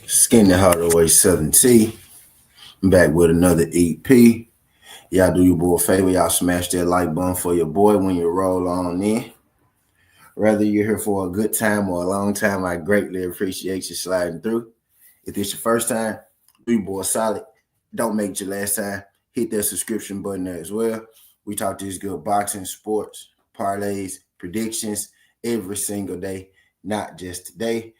Skin the Heart Away Southern T. I'm back with another EP. Y'all do your boy a favor. Y'all smash that like button for your boy when you roll on in. Whether you're here for a good time or a long time, I greatly appreciate you sliding through. If this your first time, do your boy solid. Don't make it your last time. Hit that subscription button there as well. We talk this good boxing, sports, parlays, predictions every single day, not just today.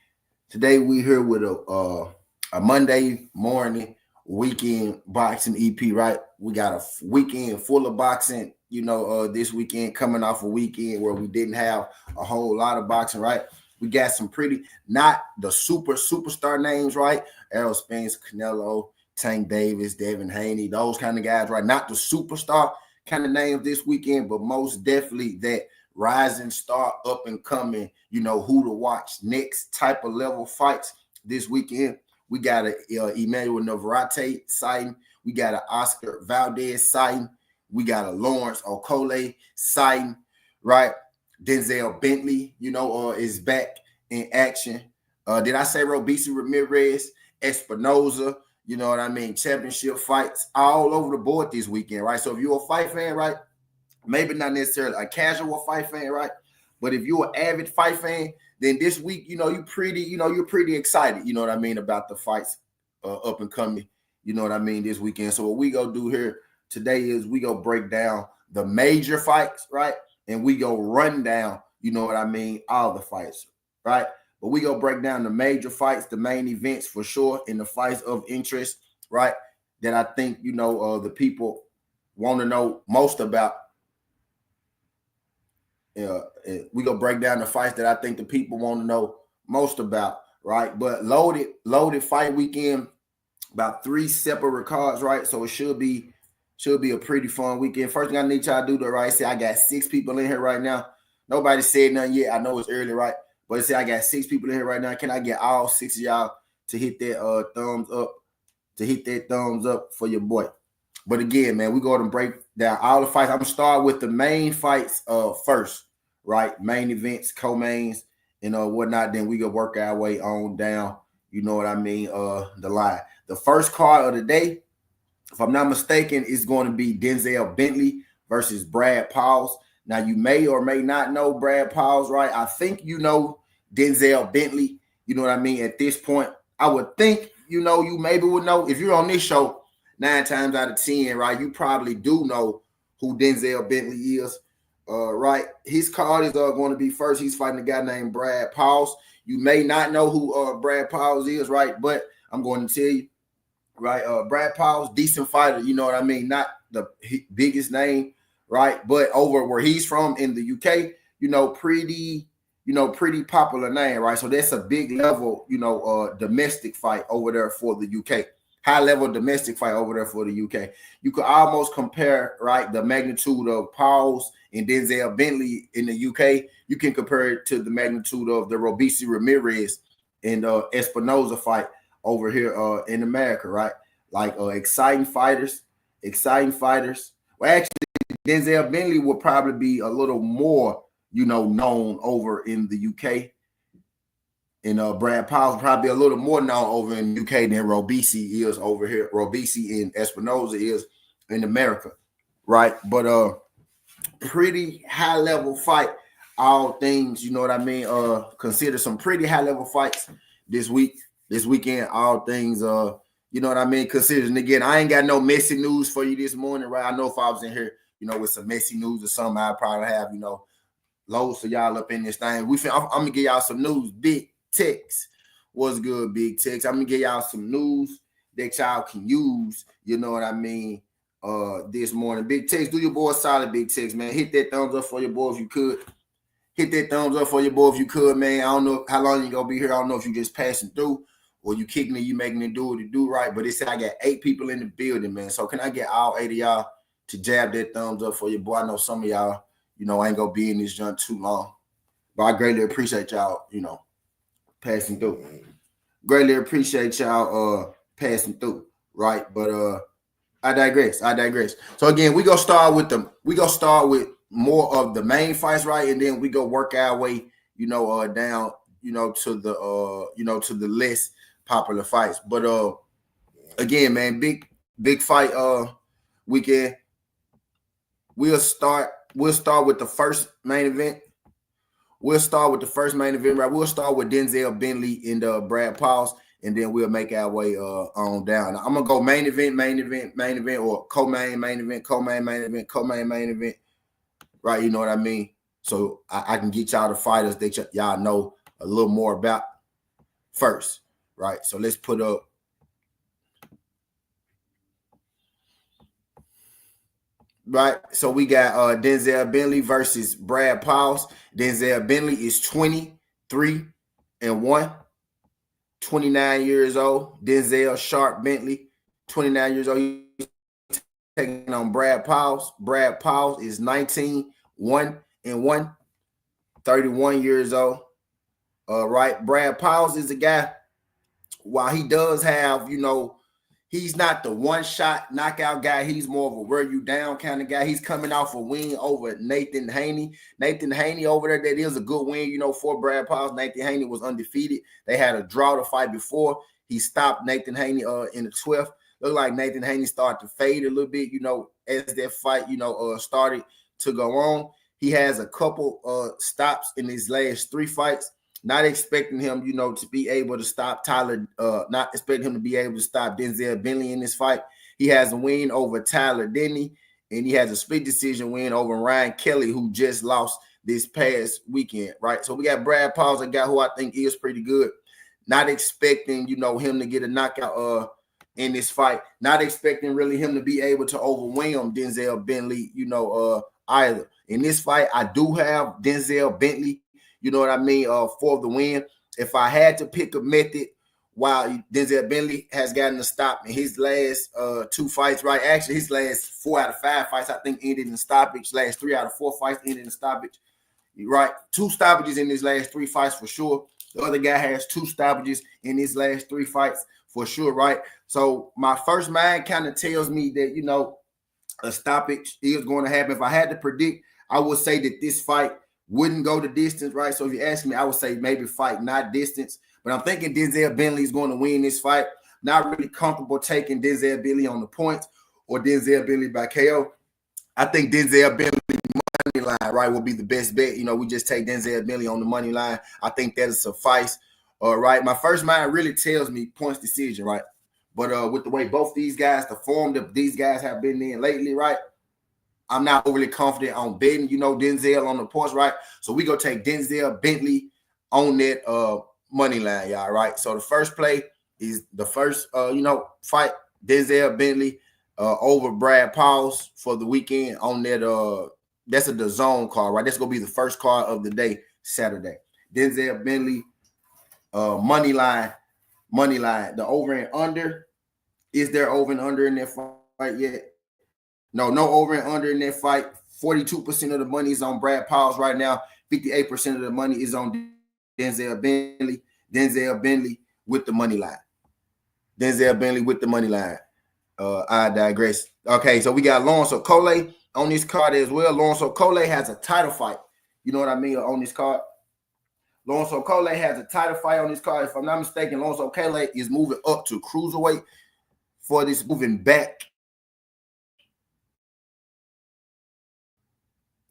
Today we here with a Monday morning weekend boxing EP, right? We got a weekend full of boxing, this weekend coming off a weekend where we didn't have a whole lot of boxing, right? We got some pretty, not the superstar names, right? Errol Spence, Canelo, Tank Davis, Devin Haney, those kind of guys, right? Not the superstar kind of names this weekend, but most definitely that rising star, up and coming, who to watch next type of level fights this weekend. We got a Emmanuel Navarrette sighting. We got an Oscar Valdez sighting. We got a Lawrence Okolie sighting, right? Denzel Bentley, is back in action. Did I say Robeisy Ramirez, Espinoza, championship fights all over the board this weekend, right? So if you're a fight fan, right, maybe not necessarily a casual fight fan, right? But if you're an avid fight fan, then this week, you're pretty excited, about the fights up and coming, this weekend. So what we go do here today is we go break down the major fights, right? And we go run down, all the fights, right? But we go break down the major fights, the main events for sure, and the fights of interest, right? That I think, the people want to know most about. We go break down the fights that I think the people want to know most about, right? But loaded fight weekend, about 3 separate cards, right? So it should be a pretty fun weekend. First thing I need y'all to do, right? Say I got 6 people in here right now. Nobody said nothing yet. I know it's early, right? But say I got 6 people in here right now. Can I get all 6 of y'all to hit that thumbs up? To hit that thumbs up for your boy. But again, man, we go and break down all the fights. I'm gonna start with the main fights first, right? Main events, co-mains, whatnot. Then we can work our way on down, the line. The first card of the day, if I'm not mistaken, is going to be Denzel Bentley versus Brad Pauls. Now, you may or may not know Brad Pauls, right? I think you know Denzel Bentley, at this point. I would think, you maybe would know. If you're on this show, 9 times out of 10, right, you probably do know who Denzel Bentley is, right? His card is going to be first. He's fighting a guy named Brad Pauls. You may not know who Brad Pauls is, right? But I'm going to tell you, right? Brad Pauls, decent fighter, not the biggest name, right? But over where he's from in the UK, pretty popular name, right? So that's a big level, domestic fight over there for the UK. High level domestic fight over there for the UK. You could almost compare, right, the magnitude of Pauls and Denzel Bentley in the UK. You can compare it to the magnitude of the Robeisy Ramirez and Espinoza fight over here in America, right? Like exciting fighters. Well, actually, Denzel Bentley will probably be a little more, known over in the UK. And Brad Pauls probably a little more known over in the UK than Robeisy is over here. Robeisy and Espinoza is in America, right? But pretty high level fight. All things, consider some pretty high level fights this weekend. All things, consider. And again, I ain't got no messy news for you this morning, right? I know if I was in here, with some messy news or something, I'd probably have, loads of y'all up in this thing. I'm gonna give y'all some news. Big Tex, what's good, Big Tex? I'm gonna give y'all some news that y'all can use. This morning, Big Tex, do your boy solid, Big Tex, man. Hit that thumbs up for your boy if you could. Hit that thumbs up for your boy if you could, man. I don't know how long you gonna be here. I don't know if you just passing through or you kicking it, you making it do what it do, right? But it said I got 8 people in the building, man. So can I get all 8 of y'all to jab that thumbs up for your boy? I know some of y'all, I ain't gonna be in this junk too long, but I greatly appreciate y'all, passing through. Greatly appreciate y'all passing through, right? But I digress. So again, we gonna start with more of the main fights, right? And then we go work our way, down, to the list popular fights. But again, man, big fight weekend. We'll start with the first main event. We'll start with the first main event, right? We'll start with Denzel Bentley and Brad Pauls, and then we'll make our way on down. Now, I'm gonna go main event, or co-main, main event, co-main, main event, co-main, main event. Right, you know what I mean? So I can get y'all the fighters that y'all know a little more about first, right? So let's put up. Right, so we got Denzel Bentley versus Brad Pauls. Denzel Bentley is 23-1, 29 years old. Denzel Sharp Bentley, 29 years old. He's taking on Brad Pauls. Brad Pauls is 19-1, 31 years old. Right, Brad Pauls is a guy, while he does have, he's not the one-shot knockout guy. He's more of a wear you down kind of guy. He's coming off a win over Nathan Haney. Nathan Haney over there, that is a good win, for Brad Pauls. Nathan Haney was undefeated. They had a draw to fight before. He stopped Nathan Haney in the 12th. Looked like Nathan Haney started to fade a little bit, as that fight, started to go on. He has a couple stops in his last 3 fights. Not expecting him, to be able to stop not expecting him to be able to stop Denzel Bentley in this fight. He has a win over Tyler Denny, and he has a split decision win over Ryan Kelly, who just lost this past weekend, right? So we got Brad Pauls, a guy who I think is pretty good. Not expecting, him to get a knockout in this fight. Not expecting really him to be able to overwhelm Denzel Bentley, either. In this fight, I do have Denzel Bentley, you know what I mean, for the win. If I had to pick a method, while Denzel Bentley has gotten a stop in his last 2 fights, right? Actually, his last 4 out of 5 fights, I think, ended in stoppage. Last 3 out of 4 fights ended in stoppage, right? 2 stoppages in his last 3 fights for sure. The other guy has 2 stoppages in his last 3 fights for sure, right? So my first mind kind of tells me that, a stoppage is going to happen. If I had to predict, I would say that this fight wouldn't go the distance, right? So if you ask me, I would say maybe fight, not distance. But I'm thinking Denzel Bentley is going to win this fight. Not really comfortable taking Denzel Bentley on the points or Denzel Bentley by KO. I think Denzel Bentley money line, right, will be the best bet. We just take Denzel Bentley on the money line. I think that'll suffice. Right. My first mind really tells me points decision, right? But with the way both these guys, the form that these guys have been in lately, right? I'm not overly confident on betting, Denzel on the points, right? So we go take Denzel Bentley on that money line, y'all, right? So the first play is the first, fight, Denzel Bentley over Brad Pauls for the weekend on that. That's a DAZN card, right? That's going to be the first card of the day, Saturday. Denzel Bentley money line. The over and under. Is there over and under in that fight yet? No over and under in that fight. 42% of the money is on Brad Pauls right now. 58% of the money is on Denzel Bentley. Denzel Bentley with the money line. I digress. Okay, so we got Lawrence Okolie on this card as well. Lawrence Okolie has a title fight. You know what I mean, on this card. Lawrence Okolie has a title fight on this card. If I'm not mistaken, Lawrence Okolie is moving up to cruiserweight for this, moving back.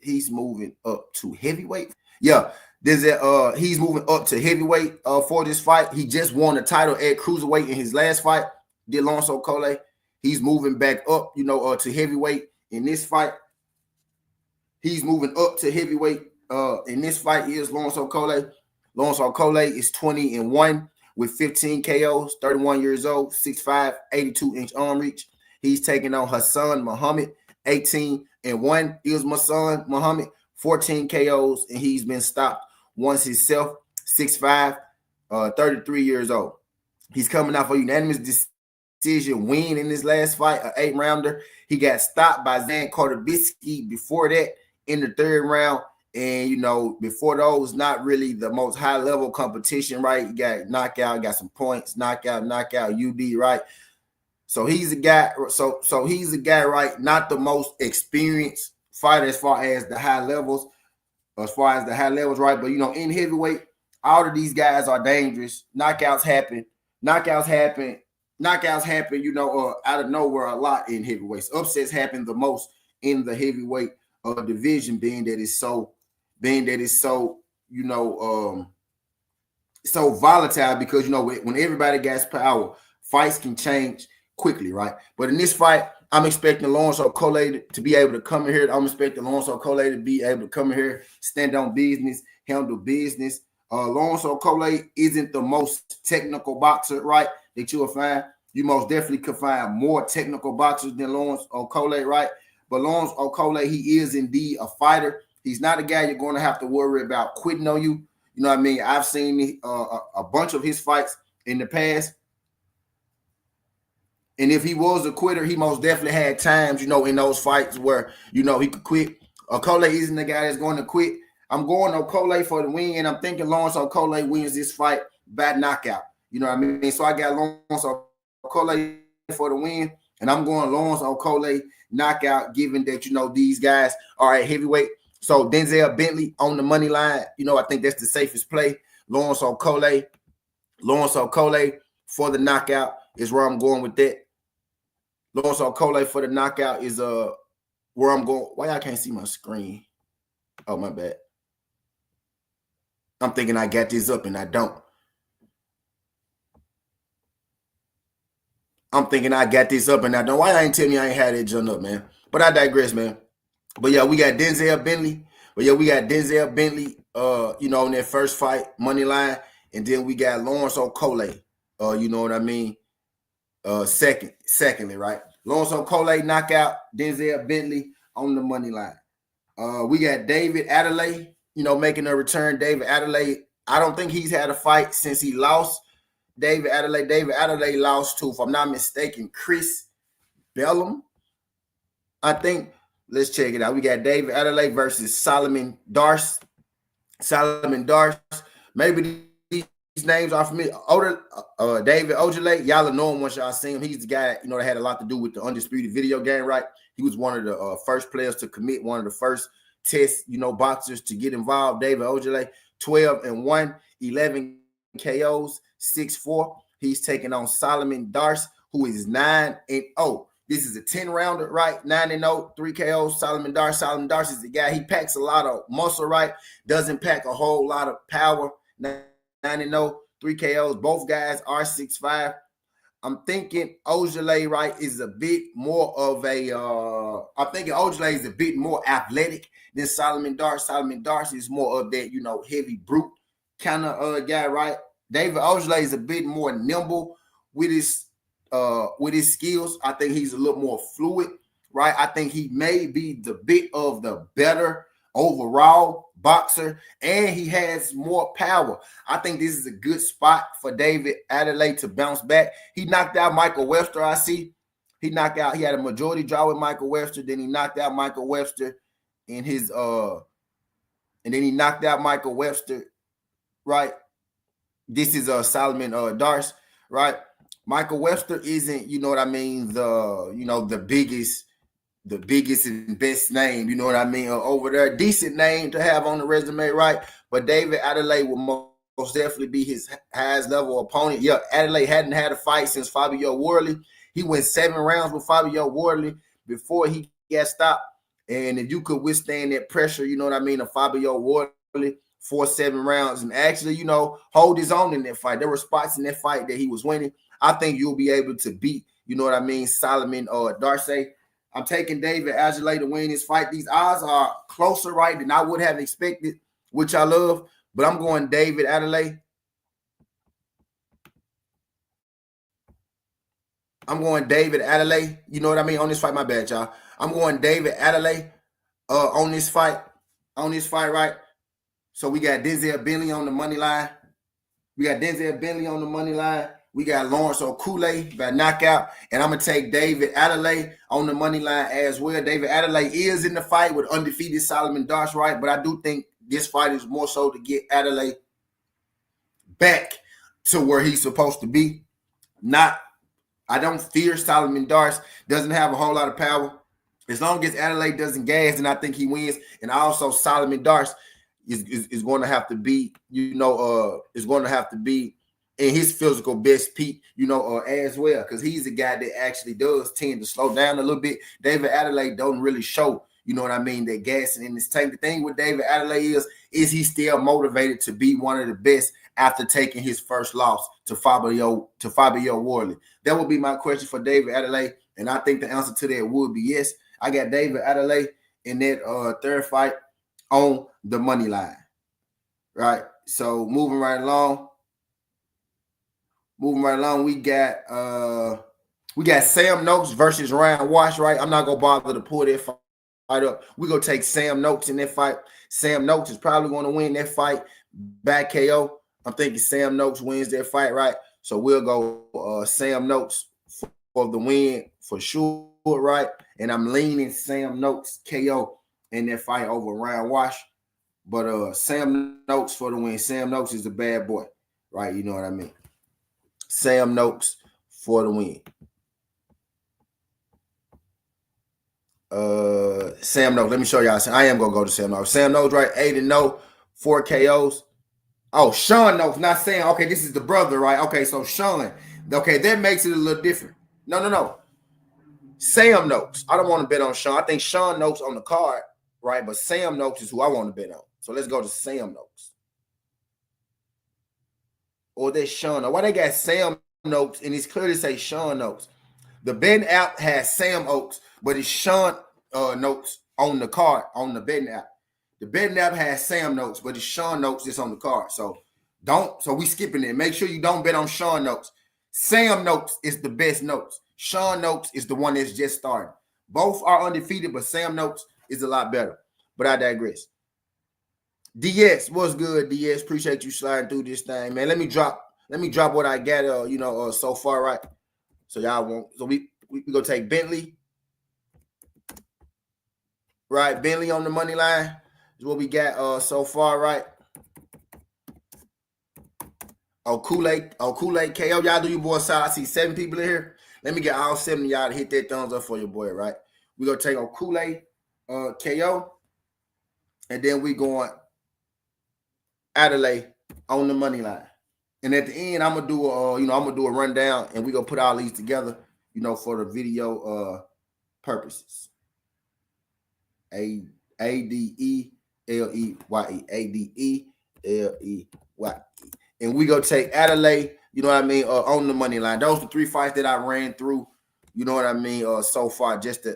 He's moving up to heavyweight. Yeah, he's moving up to heavyweight for this fight. He just won the title at cruiserweight in his last fight. Did Lawrence Okolie. He's moving back up, to heavyweight in this fight. He's moving up to heavyweight in this fight is Lawrence Okolie. Lawrence Okolie is 20-1 with 15 KOs, 31 years old, 6'5", 82-inch arm reach. He's taking on Hassan Muhammad, 18-1 is Hassan Muhammad, 14 KOs, and he's been stopped once himself, 6'5", 33 years old. He's coming out for unanimous decision win in his last fight, an 8-rounder. He got stopped by Zan Kordubisky before that in the 3rd round. And, before those, not really the most high-level competition, right? You got knockout, got some points, knockout, UD, right? So he's a guy, so he's a guy, right? Not the most experienced fighter as far as the high levels, right? But, in heavyweight, all of these guys are dangerous. Knockouts happen. knockouts happen. Knockouts happen, out of nowhere a lot in heavyweights. Upsets happen the most in the heavyweight division, being that it's so, so volatile, because when everybody gets power, fights can change quickly, right? But in this fight, I'm expecting Lawrence Okolie to be able to come in here. I'm expecting Lawrence Okolie to be able to come in here, stand on business, handle business. Lawrence Okolie isn't the most technical boxer, right, that you will find. You most definitely could find more technical boxers than Lawrence Okolie, right? But Lawrence Okolie, he is indeed a fighter. He's not a guy you're going to have to worry about quitting on you. You know what I mean? I've seen a bunch of his fights in the past. And if he was a quitter, he most definitely had times, in those fights where, he could quit. Okolie isn't the guy that's going to quit. I'm going Okolie for the win, and I'm thinking Lawrence Okolie wins this fight by knockout. You know what I mean? So I got Lawrence Okolie for the win, and I'm going Lawrence Okolie knockout, given that, these guys are at heavyweight. So Denzel Bentley on the money line, I think that's the safest play. Lawrence Okolie for the knockout is where I'm going with that. Lawrence Okolie for the knockout is where I'm going. Why I can't see my screen? Oh, my bad. I'm thinking I got this up and I don't. Why I ain't tell me I ain't had it jump up, man? But I digress, man. But yeah, we got Denzel Bentley. On that first fight, money line. And then we got Lawrence Okolie. You know what I mean? Secondly, right? Lawrence Okolie knockout, Denzel Bentley on the money line. We got David Adelaide, making a return. David Adelaide, I don't think he's had a fight since he lost. David Adelaide lost to, if I'm not mistaken, Chris Bellum. I think. Let's check it out. We got David Adelaide versus Solomon Darce. Maybe these names are familiar. David Okolie, y'all know him once y'all seen him. He's the guy, that had a lot to do with the Undisputed video game, right? He was one of the first players to commit, one of the first test, boxers to get involved. David Okolie, 12-1, 11 KOs, 6-4. He's taking on Solomon Darce, who is 9-0. This is a 10-rounder, right? 9-0, 3 KOs. Solomon Darce is the guy. He packs a lot of muscle, right? Doesn't pack a whole lot of power. 9-0, 3 KOs. Both guys are 6'5". I'm thinking Okolie, right, is a bit more of a I'm thinking Okolie is a bit more athletic than Solomon Darce. Solomon Darce is more of that, heavy brute kind of guy, right? David Okolie is a bit more nimble with his skills. I think he's a little more fluid, right? I think he may be the bit of the better overall boxer, and he has more power. I think this is a good spot for David Adelaide to bounce back. He knocked out Michael Webster, I see. He had a majority draw with Michael Webster, then he knocked out Michael Webster in his and then he knocked out Michael Webster, right? This is Solomon Darce, right? Michael Webster isn't, the biggest and best name, over there. Decent name to have on the resume, right? But David Adelaide will most definitely be his highest level opponent. Yeah, Adelaide hadn't had a fight since Fabio Wardley. He went 7 rounds with Fabio Wardley before he got stopped. And if you could withstand that pressure, of Fabio Wardley for 7 rounds and actually, hold his own in that fight. There were spots in that fight that he was winning. I think you'll be able to beat, Solomon Darce. I'm taking David Adelaide to win this fight. These odds are closer, right, than I would have expected, which I love. But I'm going David Adelaide. On this fight. My bad, y'all. I'm going David Adelaide on this fight, right? So we got Denzel Bentley on the money line. We got Lawrence Okolie by knockout. And I'm going to take David Adelaide on the money line as well. David Adelaide is in the fight with undefeated Solomon Darce, right? But I do think this fight is more so to get Adelaide back to where he's supposed to be. I don't fear Solomon Darce. Doesn't have a whole lot of power. As long as Adelaide doesn't gas, then I think he wins. And also Solomon Darce is going to have to be, in his physical best peak, as well, because he's a guy that actually does tend to slow down a little bit. David Adelaide don't really show, that gassing in his tank. The thing with David Adelaide is he still motivated to be one of the best after taking his first loss to Fabio Worley? That would be my question for David Adelaide, and I think the answer to that would be yes. I got David Adelaide in that third fight on the money line. Right. So moving right along, we got Sam Noakes versus Ryan Walsh. Right. I'm not gonna bother to pull that fight up. We're gonna take Sam Noakes in that fight. Sam Noakes is probably gonna win that fight back KO. I'm thinking Sam Noakes wins that fight, right? So we'll go Sam Noakes for the win for sure, right? And I'm leaning Sam Noakes KO in that fight over Ryan Walsh. But Sam Noakes for the win. Sam Noakes is a bad boy, right? You know what I mean? Sam Noakes for the win. Sam Noakes. Let me show y'all. I am gonna go to Sam Noakes. Sam Noakes, right? 8-0, 4 KOs. Oh, Sean Noakes, not Sam. Okay, this is the brother, right? Okay, so Sean. Okay, that makes it a little different. No. Sam Noakes. I don't want to bet on Sean. I think Sean Noakes on the card, right? But Sam Noakes is who I want to bet on. So let's go to Sam Noakes. Or that's Sean. Why they got Sam Noakes and it's clearly say Sean Noakes? The betting app has Sam Oakes, but it's Sean Noakes on the card on the betting app. The betting app has Sam Noakes, but it's Sean Noakes that's on the card. So we skipping it. Make sure you don't bet on Sean Noakes. Sam Noakes is the best Noakes. Sean Noakes is the one that's just starting. Both are undefeated, but Sam Noakes is a lot better. But I digress. DS, what's good, DS? Appreciate you sliding through this thing, man. Let me drop what I got so far, right? So y'all won't. So we gonna take Bentley. Right, Bentley on the money line is what we got so far, right? Okolie KO. Y'all do your boy side. I see 7 people in here. Let me get all 7 of y'all to hit that thumbs up for your boy, right? We're gonna take Okolie KO, and then we going Adelaide on the money line. And at the end, I'm gonna do a rundown, and we're gonna put all these together, for the video purposes. ADELEYE. ADELEYE. And we go take Adelaide, on the money line. Those are the 3 fights that I ran through, so far, just to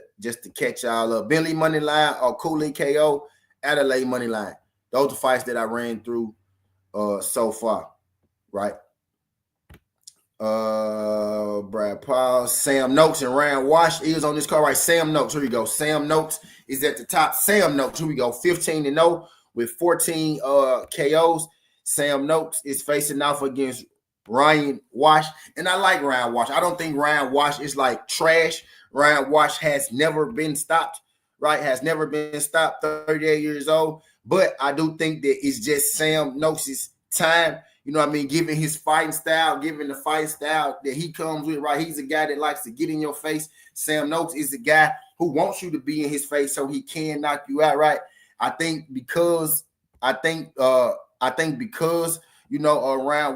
catch y'all up. Bentley money line, Okolie KO, Adelaide money line. Those are the fights that I ran through so far, right? Brad Paul, Sam Noakes, and Ryan Walsh is on this card, right? Sam Noakes, here we go. Sam Noakes is at the top. Sam Noakes, here we go. 15-0 with 14 KOs. Sam Noakes is facing off against Ryan Walsh, and I like Ryan Walsh. I don't think Ryan Walsh is like trash. Ryan Walsh has never been stopped, right? Has never been stopped. 38 years old, but I do think that it's just Sam Noakes' time. Given his fighting style, given the fighting style that he comes with, right? He's a guy that likes to get in your face. Sam Noakes is a guy who wants you to be in his face so he can knock you out, right? I think because Ryan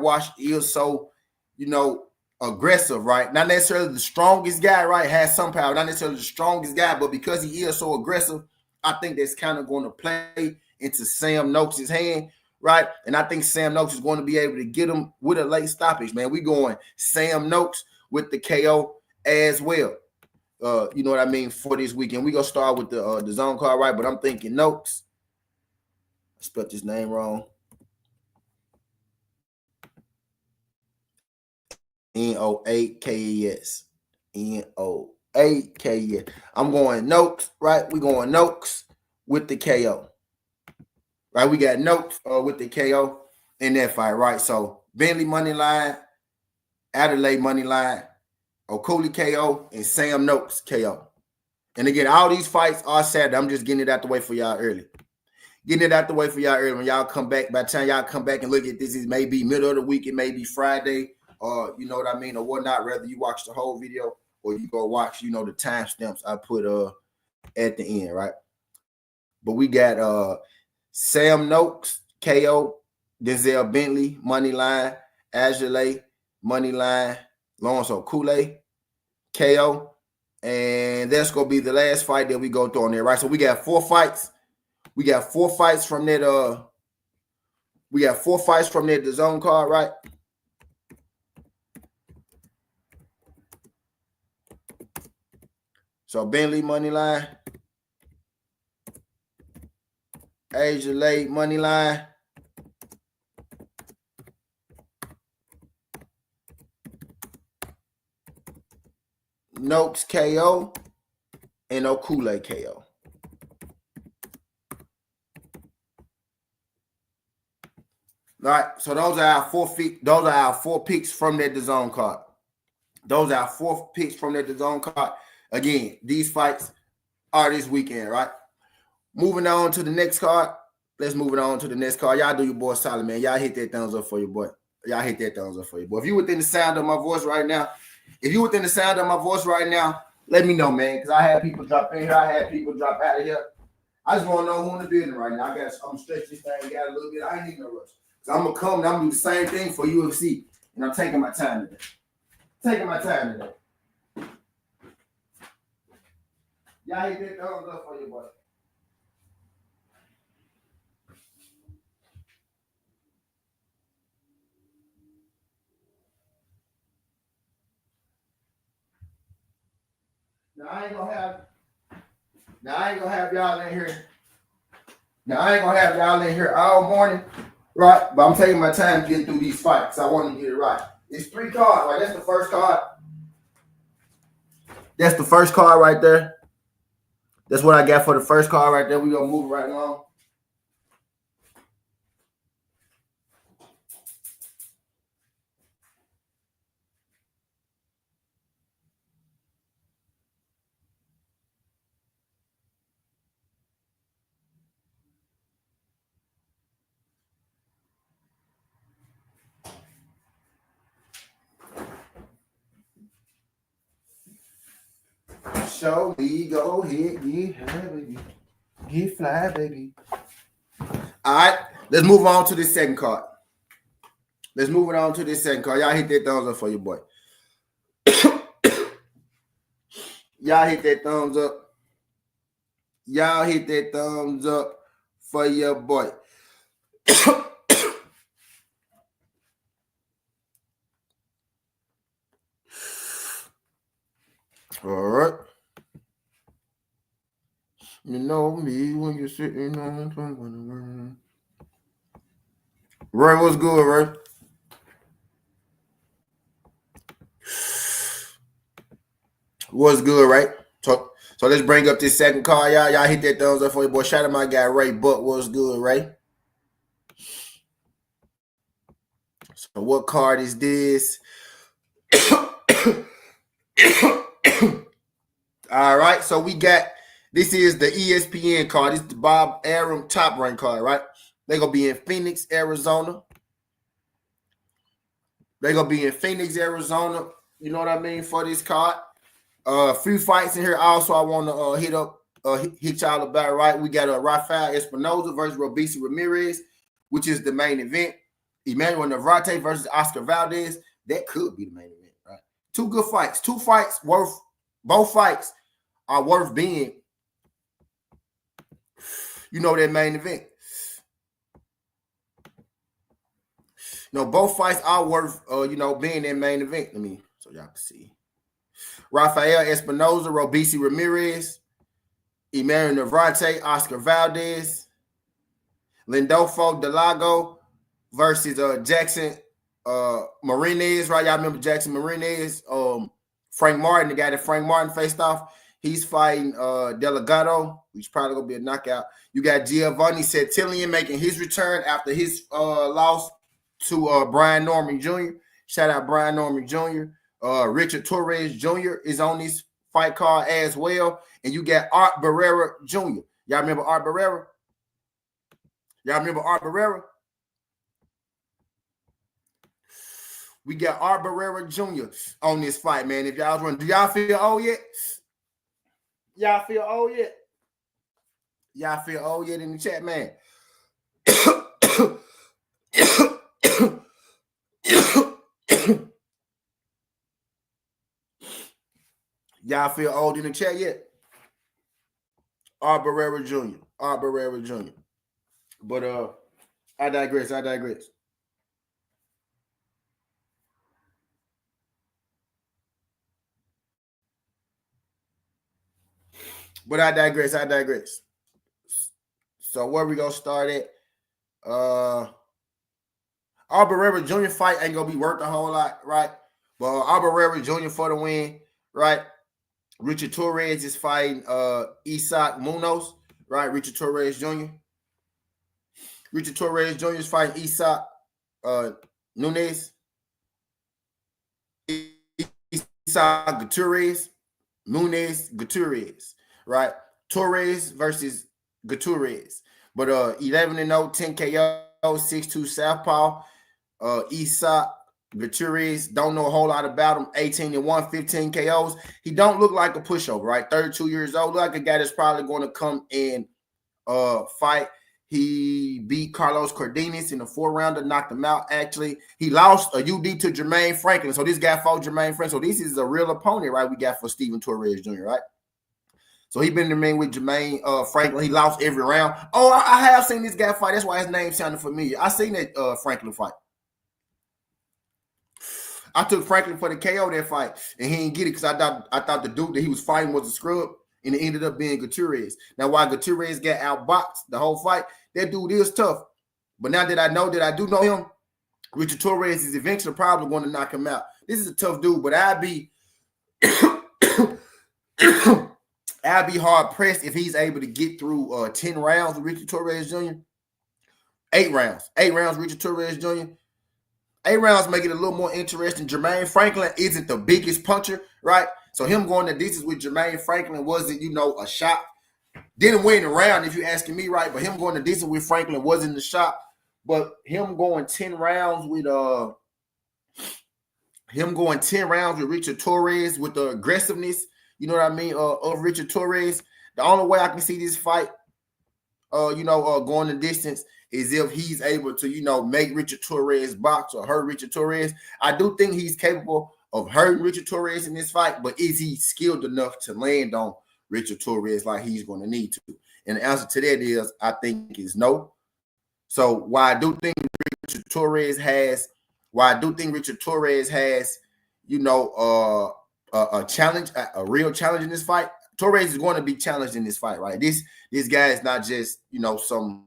Walsh is so, aggressive, right? Not necessarily the strongest guy, right? Has some power, not necessarily the strongest guy, but because he is so aggressive, I think that's kind of going to play into Sam Noakes' hand. Right, and I think Sam Noakes is going to be able to get him with a late stoppage, man. We going Sam Noakes with the KO as well. You know what I mean, for this weekend. We gonna start with the zone card, right? But I'm thinking Noakes. I spelled his name wrong. Noakes. Noakes. I'm going Noakes, right? We going Noakes with the KO. Right, we got Noakes with the KO in that fight, right? So Bentley money line, Adelaide money line, Okolie KO, and Sam Noakes KO. And again, all these fights are Saturday. I'm just getting it out the way for y'all early. When y'all come back, by the time y'all come back and look at this, it may be middle of the week, it may be Friday, or you know what I mean, or whatnot. Whether you watch the whole video or you go watch, the timestamps I put at the end, right? But we got Sam Noakes, KO, Denzel Bentley, money line, Azulay, money line, Lawrence Okolie, KO. And that's going to be the last fight that we go through on there, right? So we got 4 fights. We got 4 fights from that, we got 4 fights from that DAZN card, right? So Bentley money line, Azulay money line, Noakes KO, and Okolie KO. All right, so those are our 4 feet. Those are our 4 picks from that DAZN card. Those are our 4 picks from that DAZN card. Again, these fights are this weekend, right? Moving on to the next card. Let's move it on to the next card. Y'all do your boy solid, man. Y'all hit that thumbs up for your boy. Y'all hit that thumbs up for your boy. If you within the sound of my voice right now, let me know, man. Because I had people drop in here. I had people drop out of here. I just want to know who in the building right now. I'm gonna stretch this thing out a little bit. I ain't need no rush. So I'm gonna come and I'm gonna do the same thing for UFC. And I'm taking my time today. Y'all hit that thumbs up for your boy. Now I ain't gonna have y'all in here all morning, right? But I'm taking my time getting through these fights. I want to get it right. It's 3 cards, right? That's the first card. That's the first card right there. That's what I got for the first card right there. We're gonna move right along. Show me, go ahead, get high, baby. Get fly, baby. All right, let's move on to this second card. Y'all hit that thumbs up for your boy. Y'all hit that thumbs up for your boy. All right. You know me when you're sitting on. Ray, what's good, Ray? What's good, right? So let's bring up this second card, y'all. Y'all hit that thumbs up for your boy. Shout out my guy Ray. But what's good, Ray? So what card is this? All right, so we got, this is the ESPN card. This is the Bob Arum Top Rank card, right? They're going to be in Phoenix, Arizona. You know what I mean, for this card. Few fights in here also I want to hit y'all about, right? We got Rafael Espinoza versus Robeisy Ramirez, which is the main event. Emmanuel Navarrette versus Oscar Valdez. That could be the main event, right? 2 good fights. Both fights are worth being, that main event. Both fights are worth, being that main event. So y'all can see. Rafael Espinoza, Robeisy Ramirez, Emmanuel Navarrete, Oscar Valdez, Lindolfo Delago versus Jackson Marinez, right? Y'all remember Jackson Marinez? Frank Martin, the guy that Frank Martin faced off. He's fighting Delgado, which probably going to be a knockout. You got Giovanni Settillian making his return after his loss to Brian Norman Jr. Shout out Brian Norman Jr. Richard Torres Jr. is on this fight card as well. And you got Art Barrera Jr. Y'all remember Art Barrera? We got Art Barrera Jr. on this fight, man. If y'all was running, do y'all feel old yet? Y'all feel old yet in the chat, man? Y'all feel old in the chat yet? Barrera Jr. Barrera Jr. But I digress. But I digress. So where we gonna start at? Barrera Jr. fight ain't gonna be worth a whole lot, right? But Barrera Jr. for the win, right? Richard Torres is fighting Isaac Munoz, right? Richard Torres Jr. Richard Torres Jr. is fighting Isaac Nunez. Isaac Gutierrez, Nunez Gutierrez, right? Torres versus Gutierrez. But 11-0, 10 KO, 6'2 Southpaw. Isaac Gutierrez, don't know a whole lot about him. 18-1, 15 KOs. He don't look like a pushover, right? 32 years old. Look like a guy that's probably going to come and fight. He beat Carlos Cardenas in the 4-rounder, knocked him out. Actually, he lost a UD to Jermaine Franklin. So this guy fought Jermaine Franklin. So this is a real opponent, right? We got for Steven Torres Jr., right? So he been in the ring with Jermaine Franklin. He lost every round. Oh, I have seen this guy fight. That's why his name sounded familiar. I seen that Franklin fight. I took Franklin for the KO that fight, and he didn't get it because I thought the dude that he was fighting was a scrub, and it ended up being Gutierrez. Now, while Gutierrez got outboxed the whole fight, that dude is tough. But now that I know that I do know him, Richard Torres is eventually probably going to knock him out. This is a tough dude, but I'd be hard pressed if he's able to get through 10 rounds with Richard Torres Jr. 8 rounds, Richard Torres Jr. 8 rounds make it a little more interesting. Jermaine Franklin isn't the biggest puncher, right? So him going the distance with Jermaine Franklin wasn't, a shot. Didn't win the round, if you're asking me, right? But him going the distance with Franklin wasn't the shot. But him going 10 rounds with Richard Torres with the aggressiveness, you know what I mean, of Richard Torres. The only way I can see this fight, going the distance is if he's able to, make Richard Torres box or hurt Richard Torres. I do think he's capable of hurting Richard Torres in this fight, but is he skilled enough to land on Richard Torres like he's going to need to? And the answer to that is, I think is no. So while I do think Richard Torres has, a challenge, a real challenge in this fight, Torres is going to be challenged in this fight, right? This guy is not just, some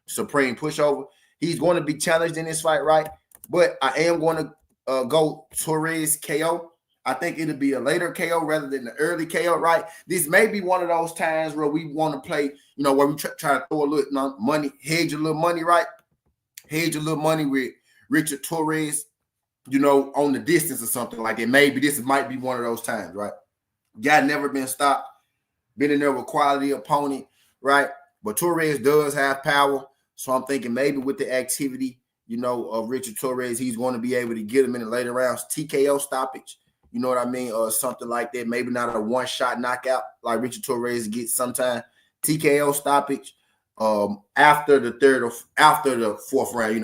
supreme pushover. He's going to be challenged in this fight, right? But I am going to go Torres KO. I think it'll be a later KO rather than the early KO, right? This may be one of those times where we want to play, where we try to throw a little money, hedge a little money, right? Hedge a little money with Richard Torres, on the distance or something like that. Maybe this might be one of those times, right? Guy never been stopped, been in there with quality opponent, right? But Torres does have power. So I'm thinking maybe with the activity, of Richard Torres, he's going to be able to get him in the later rounds. TKO stoppage, you know what I mean? Or something like that. Maybe not a one-shot knockout like Richard Torres gets sometimes. TKO stoppage after the fourth round,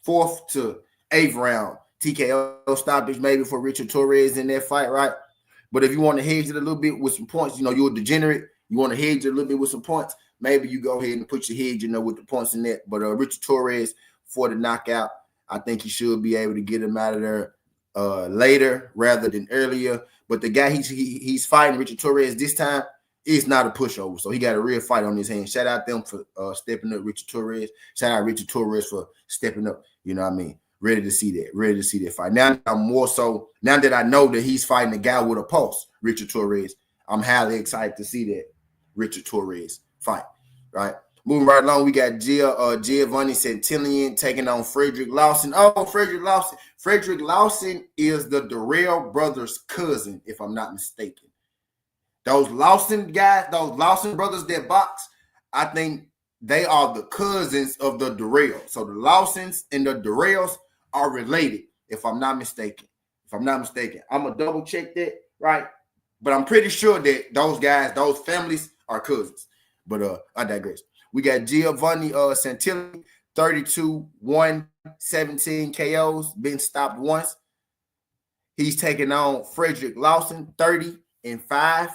4th to 8th round. TKO stoppage maybe for Richard Torres in that fight, right? But if you want to hedge it a little bit with some points, you're a degenerate. You want to hedge it a little bit with some points. Maybe you go ahead and put your hedge, with the points in that. But Richard Torres for the knockout, I think he should be able to get him out of there later rather than earlier. But the guy he's fighting, Richard Torres, this time is not a pushover. So he got a real fight on his hands. Shout out them for stepping up Richard Torres. Shout out Richard Torres for stepping up. You know what I mean? Ready to see that fight. Now I'm more so, now that I know that he's fighting a guy with a pulse, Richard Torres, I'm highly excited to see that Richard Torres fight, right? Moving right along, we got Giovanni Santillan taking on Frederick Lawson. Oh, Frederick Lawson. Frederick Lawson is the Durrell brothers' cousin, if I'm not mistaken. Those Lawson guys, those Lawson brothers that box, I think they are the cousins of the Durrell. So the Lawsons and the Durrells are related, if I'm not mistaken. I'm going to double check that, right? But I'm pretty sure that those guys, those families are cousins. But I digress. We got Giovanni Santillan, 32-1, 17 KOs, been stopped once. He's taking on Frederick Lawson, 30-5,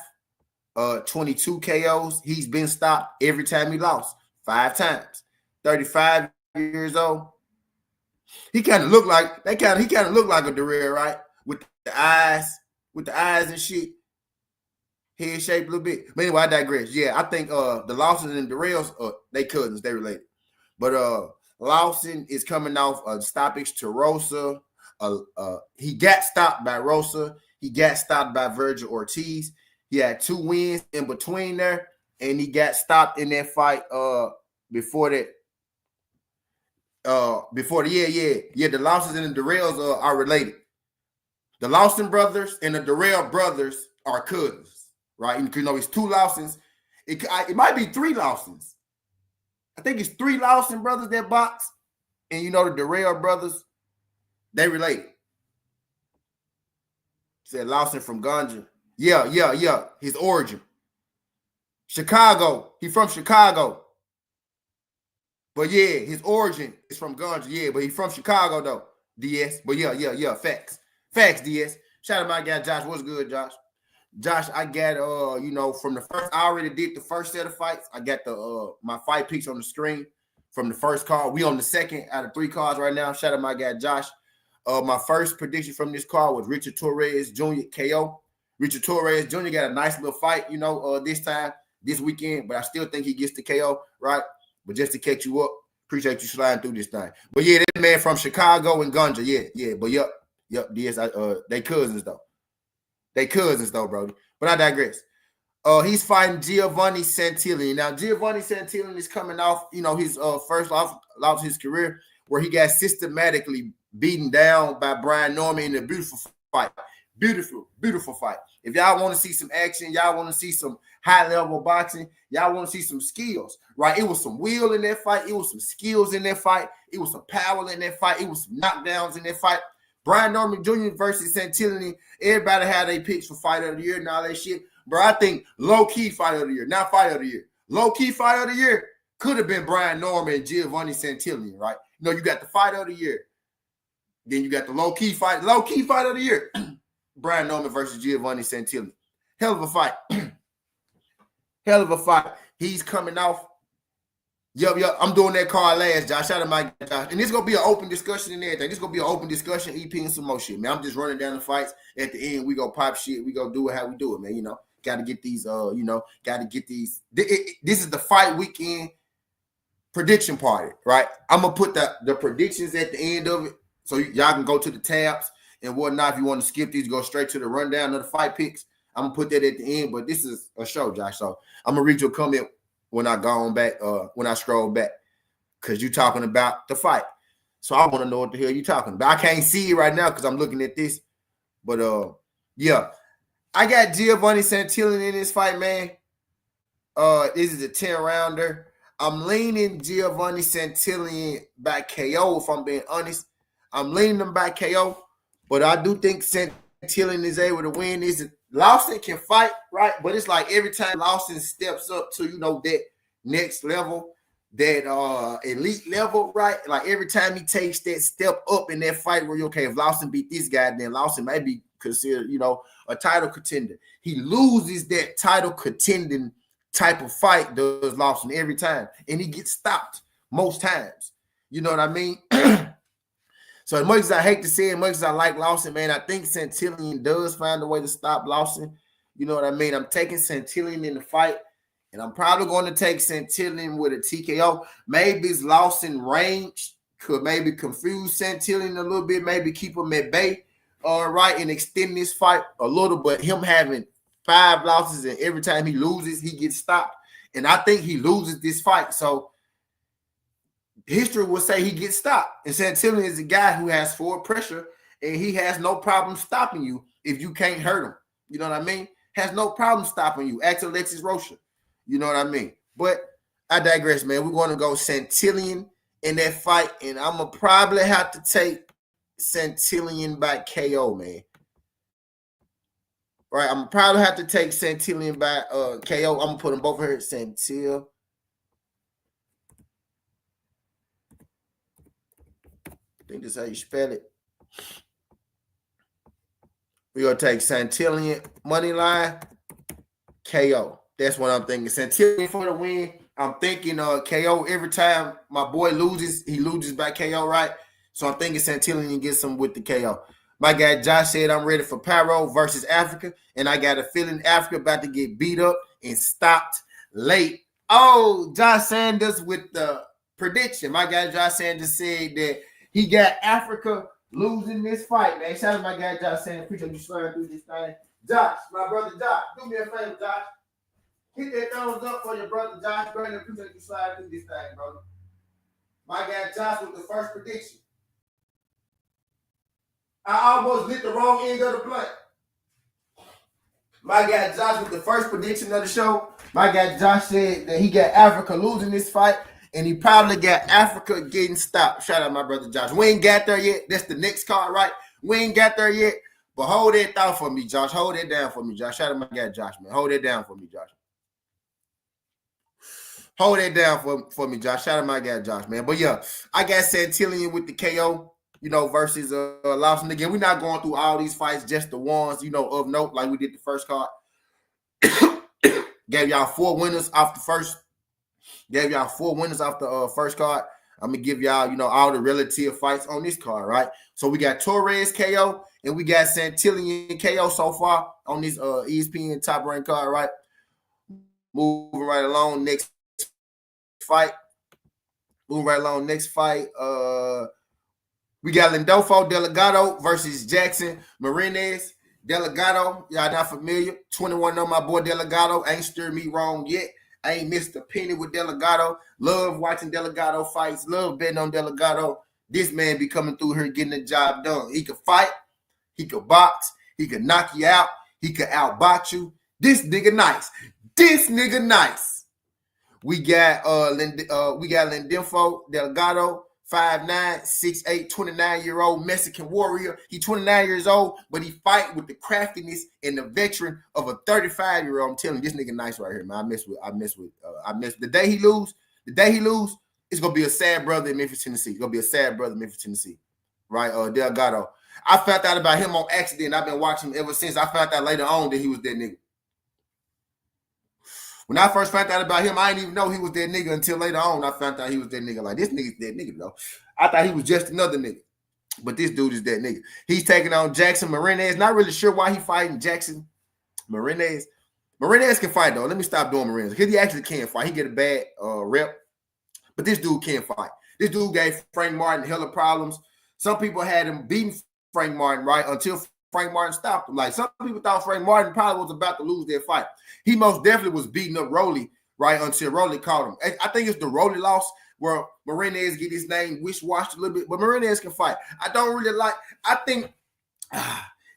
22 KOs. He's been stopped every time he lost, 5 times. 35 years old. He kind of looked like he kind of looked like a Darrell, right? With the eyes and shit. Head shaped a little bit. But anyway, I digress. Yeah, I think the Lawson and Darrell's they cousins, they related. But Lawson is coming off a stoppage to Rosa. He got stopped by Rosa. He got stopped by Virgil Ortiz. He had 2 wins in between there, and he got stopped in that fight before that. The Lawsons and the Darrells are related. The Lawson brothers and the Darrell brothers are cousins, right? You know, it's 2 Lawsons. It might be 3 Lawsons. I think it's 3 Lawson brothers that box, and you know the Darrell brothers, they related. Said Lawson from Ganja. Yeah. His origin. Chicago. He from Chicago. But yeah, his origin is from Ganja. Yeah, but he's from Chicago though, DS. But yeah. Facts, DS. Shout out my guy Josh. What's good, Josh? Josh, I got from the first. I already did the first set of fights. I got the my fight picks on the screen from the first card. We on the second out of 3 cards right now. Shout out my guy Josh. My first prediction from this card was Richard Torres Jr. KO. Richard Torres Jr. got a nice little fight, this weekend, but I still think he gets the KO, right? But just to catch you up, appreciate you sliding through this thing. But yeah, that man from Chicago and Ganja, yeah. But yep, DS, they cousins though, bro. But I digress. He's fighting Giovanni Santillan. Now, Giovanni Santillan is coming off, his first loss of his career, where he got systematically beaten down by Brian Norman in a beautiful fight. Beautiful fight. If y'all want to see some action, y'all want to see some high-level boxing, y'all want to see some skills, right? It was some will in that fight. It was some skills in that fight. It was some power in that fight. It was some knockdowns in that fight. Brian Norman Jr. versus Santillan, everybody had their picks for fight of the year and all that shit. Bro, I think low-key fight of the year, not fight of the year. Low-key fight of the year could have been Brian Norman and Giovanni Santillan, right? You got the fight of the year. Then you got the low-key fight of the year. Brian Norman versus Giovanni Santillan. Hell of a fight. Hell of a fight. He's coming off. Yup. I'm doing that card last, Josh. Shout out my Josh. And this is going to be an open discussion and everything. This is going to be an open discussion, EP, and some more shit, man. I'm just running down the fights. At the end, we go pop shit. We go do it how we do it, man. Got to get these, got to get these. This is the fight weekend prediction party, right? I'm going to put the predictions at the end of it so y'all can go to the tabs and whatnot. If you want to skip these, go straight to the rundown of the fight picks. I'm gonna put that at the end, but this is a show, Josh. So I'm gonna read your comment when I go on back, when I scroll back, because you're talking about the fight. So I want to know what the hell you're talking about. I can't see it right now because I'm looking at this. But yeah, I got Giovanni Santillan in this fight, man. This is a 10-rounder. I'm leaning Giovanni Santillan by KO, if I'm being honest. I'm leaning him by KO. But I do think Santillan is able to win. Lawson can fight, right? But it's like every time Lawson steps up to, that next level, that elite level, right? Like every time he takes that step up in that fight where if Lawson beat this guy, then Lawson may be considered, a title contender. He loses that title contending type of fight, does Lawson every time. And he gets stopped most times. You know what I mean? So as much as I hate to say it, as much as I like Lawson, man, I think Santillan does find a way to stop Lawson. You know what I mean? I'm taking Santillan in the fight, and I'm probably going to take Santillan with a TKO. Maybe his Lawson range could maybe confuse Santillan a little bit, maybe keep him at bay, right, and extend this fight a little. But him having 5 losses and every time he loses, he gets stopped. And I think he loses this fight. So history will say he gets stopped. And Santillan is a guy who has forward pressure, and he has no problem stopping you if you can't hurt him. You know what I mean? Has no problem stopping you. Ask Alexis Rocha. You know what I mean? But I digress, man. We're going to go Santillan in that fight, and I'm going to probably have to take Santillan by KO, man. Right? I'm going to probably have to take Santillan by KO. I'm going to put them both here. Santillan. I think that's how you spell it. We're going to take Santillan money line, KO. That's what I'm thinking. Santillan for the win. I'm thinking KO every time my boy loses, he loses by KO, right? So I'm thinking Santillan gets him with the KO. My guy Josh said I'm ready for Paro versus Africa, and I got a feeling Africa about to get beat up and stopped late. Oh, Josh Sanders with the prediction. My guy Josh Sanders said that he got Africa losing this fight, man. Shout out to my guy Josh Sanders. Appreciate you sliding through this thing. Josh, my brother Josh, do me a favor, Josh. Hit that thumbs up for your brother Josh. Brother, appreciate you sliding through this thing, brother. My guy Josh with the first prediction. I almost lit the wrong end of the blunt. My guy Josh with the first prediction of the show. My guy Josh said that he got Africa losing this fight, and he probably got Africa getting stopped. Shout out my brother Josh. We ain't got there yet. That's the next card, right? We ain't got there yet. But hold that down for me, Josh. Hold it down for me, Josh. Shout out my guy Josh, man. Hold it down for me, Josh. Hold that down for me, Josh. Shout out my guy Josh, man. But yeah, I got Santillan with the KO. Versus Lawson. Again, we're not going through all these fights, just the ones, of note, like we did the first card. Gave y'all 4 winners off the first. Gave y'all 4 winners off the first card. I'm going to give y'all, all the relative fights on this card, right? So we got Torres KO, and we got Santillan KO so far on this ESPN top rank card, right? Moving right along, next fight. We got Lindolfo Delgado versus Jackson Marinez. Delgado, y'all not familiar. 21 on my boy Delgado. Ain't stirred me wrong yet. I ain't missed a penny with Delgado. Love watching Delgado fights. Love betting on Delgado. This man be coming through here getting the job done. He could fight. He could box. He could knock you out. He could outbox you. This nigga nice. We got Lindolfo Delgado. 5'9", 6'8", 29-year-old Mexican warrior. He 29 years old, but he fight with the craftiness and the veteran of a 35-year-old. I'm telling you, this nigga nice right here, man. I miss the day he lose, it's gonna be a sad brother in Memphis, Tennessee. Right? Delgado. I found out about him on accident. I've been watching him ever since. I found out later on that he was that nigga. When I first found out about him, I didn't even know he was that nigga until later on. I found out he was that nigga. Like, this nigga's that nigga, though. I thought he was just another nigga. But this dude is that nigga. He's taking on Jackson Marinez. Not really sure why he fighting Jackson Marinez. Marinez can fight, though. Let me stop doing Marinez. Because he actually can fight. He get a bad rep. But this dude can fight. This dude gave Frank Martin hella problems. Some people had him beating Frank Martin, right, until Frank Martin stopped him. Like, some people thought Frank Martin probably was about to lose their fight. He most definitely was beating up Rolly, right, until Rolly caught him. I think it's the Rolly loss where Marinez get his name wish-washed a little bit, but Marinez can fight. I think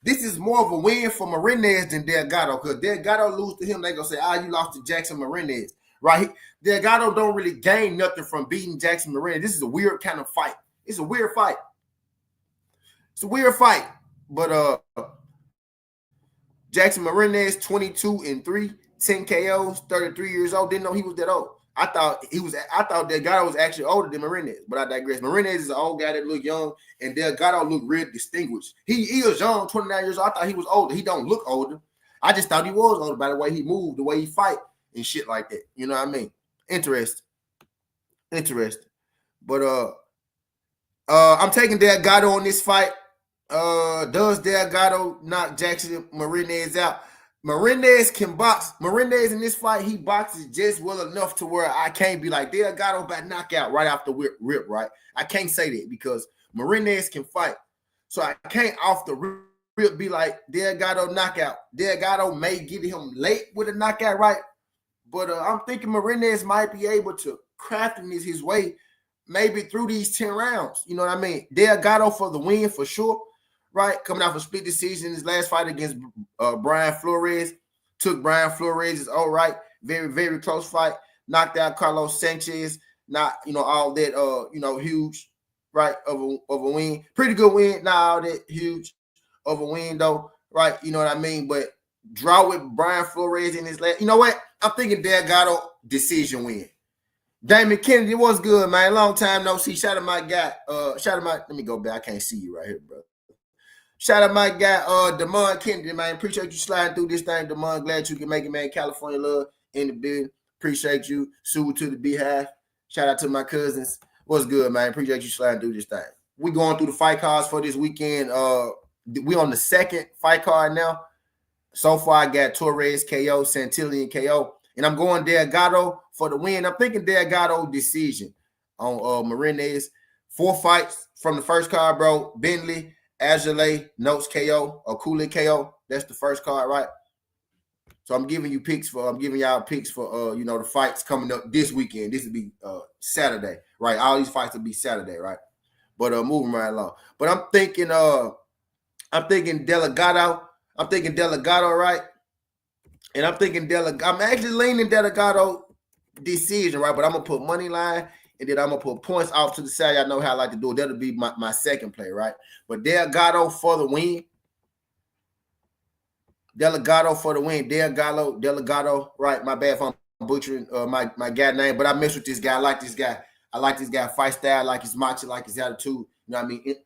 this is more of a win for Marinez than Delgado, because Delgado lose to him, they going to say, you lost to Jackson Marinez, right? Delgado don't really gain nothing from beating Jackson Marinez. This is a weird kind of fight. It's a weird fight. But Jackson Marinez, 22-3, 10 KOs, 33 years old. Didn't know he was that old. I thought Delgado was actually older than Marinez, but I digress. Marinez is an old guy that look young, and Delgado look real distinguished. He is young, 29 years old. I thought he was older. He don't look older. I just thought he was older by the way he moved, the way he fight, and shit like that. You know what I mean? Interesting. But I'm taking Delgado on this fight. Does Delgado knock Jackson Marinez out? Marinez can box. Marinez in this fight, he boxes just well enough to where I can't be like Delgado about knockout right off the rip, right? I can't say that because Marinez can fight. So I can't off the rip be like Delgado knockout. Delgado may get him late with a knockout, right? But I'm thinking Marinez might be able to craft his way maybe through these 10 rounds. You know what I mean? Delgado for the win for sure. Right, coming off a split decision, his last fight against Brian Flores, took Brian Flores' all right, very, very close fight, knocked out Carlos Sanchez, not, all that, huge, right, of a win. Pretty good win, not all that huge of a win, though, right, you know what I mean? But draw with Brian Flores in his last, you know what? I'm thinking Delgado decision win. Damon Kennedy, what's good, man? Long time no see. Shout out my guy. Let me go back. I can't see you right here, bro. Shout out my guy, Damon Kennedy, man. Appreciate you sliding through this thing, Damon. Glad you can make it, man. California love in the building. Appreciate you. Sue to the Beehive. Shout out to my cousins. What's good, man? Appreciate you sliding through this thing. We going through the fight cards for this weekend. We on the second fight card now. So far, I got Torres KO, Santillan KO, and I'm going Delgado for the win. I'm thinking Delgado decision on Marinez. 4 fights from the first card, bro. Bentley, Azalea, Notes KO, Okolie KO. That's the first card, right? So I'm giving y'all picks for the fights coming up this weekend. This will be Saturday, right? All these fights will be Saturday, right? But moving right along. But I'm thinking Delgado. I'm thinking Delgado, right? And I'm thinking I'm actually leaning Delgado decision, right? But I'm gonna put money line and then I'm gonna put points off to the side. Y'all know how I like to do it. That'll be my second play, right? But Delgado for the win. Delgado for the win. Delgado, right? My bad if I'm butchering my guy name, but I mess with this guy. I like this guy. I like this guy fight style, like his macho, like his attitude. You know what I mean?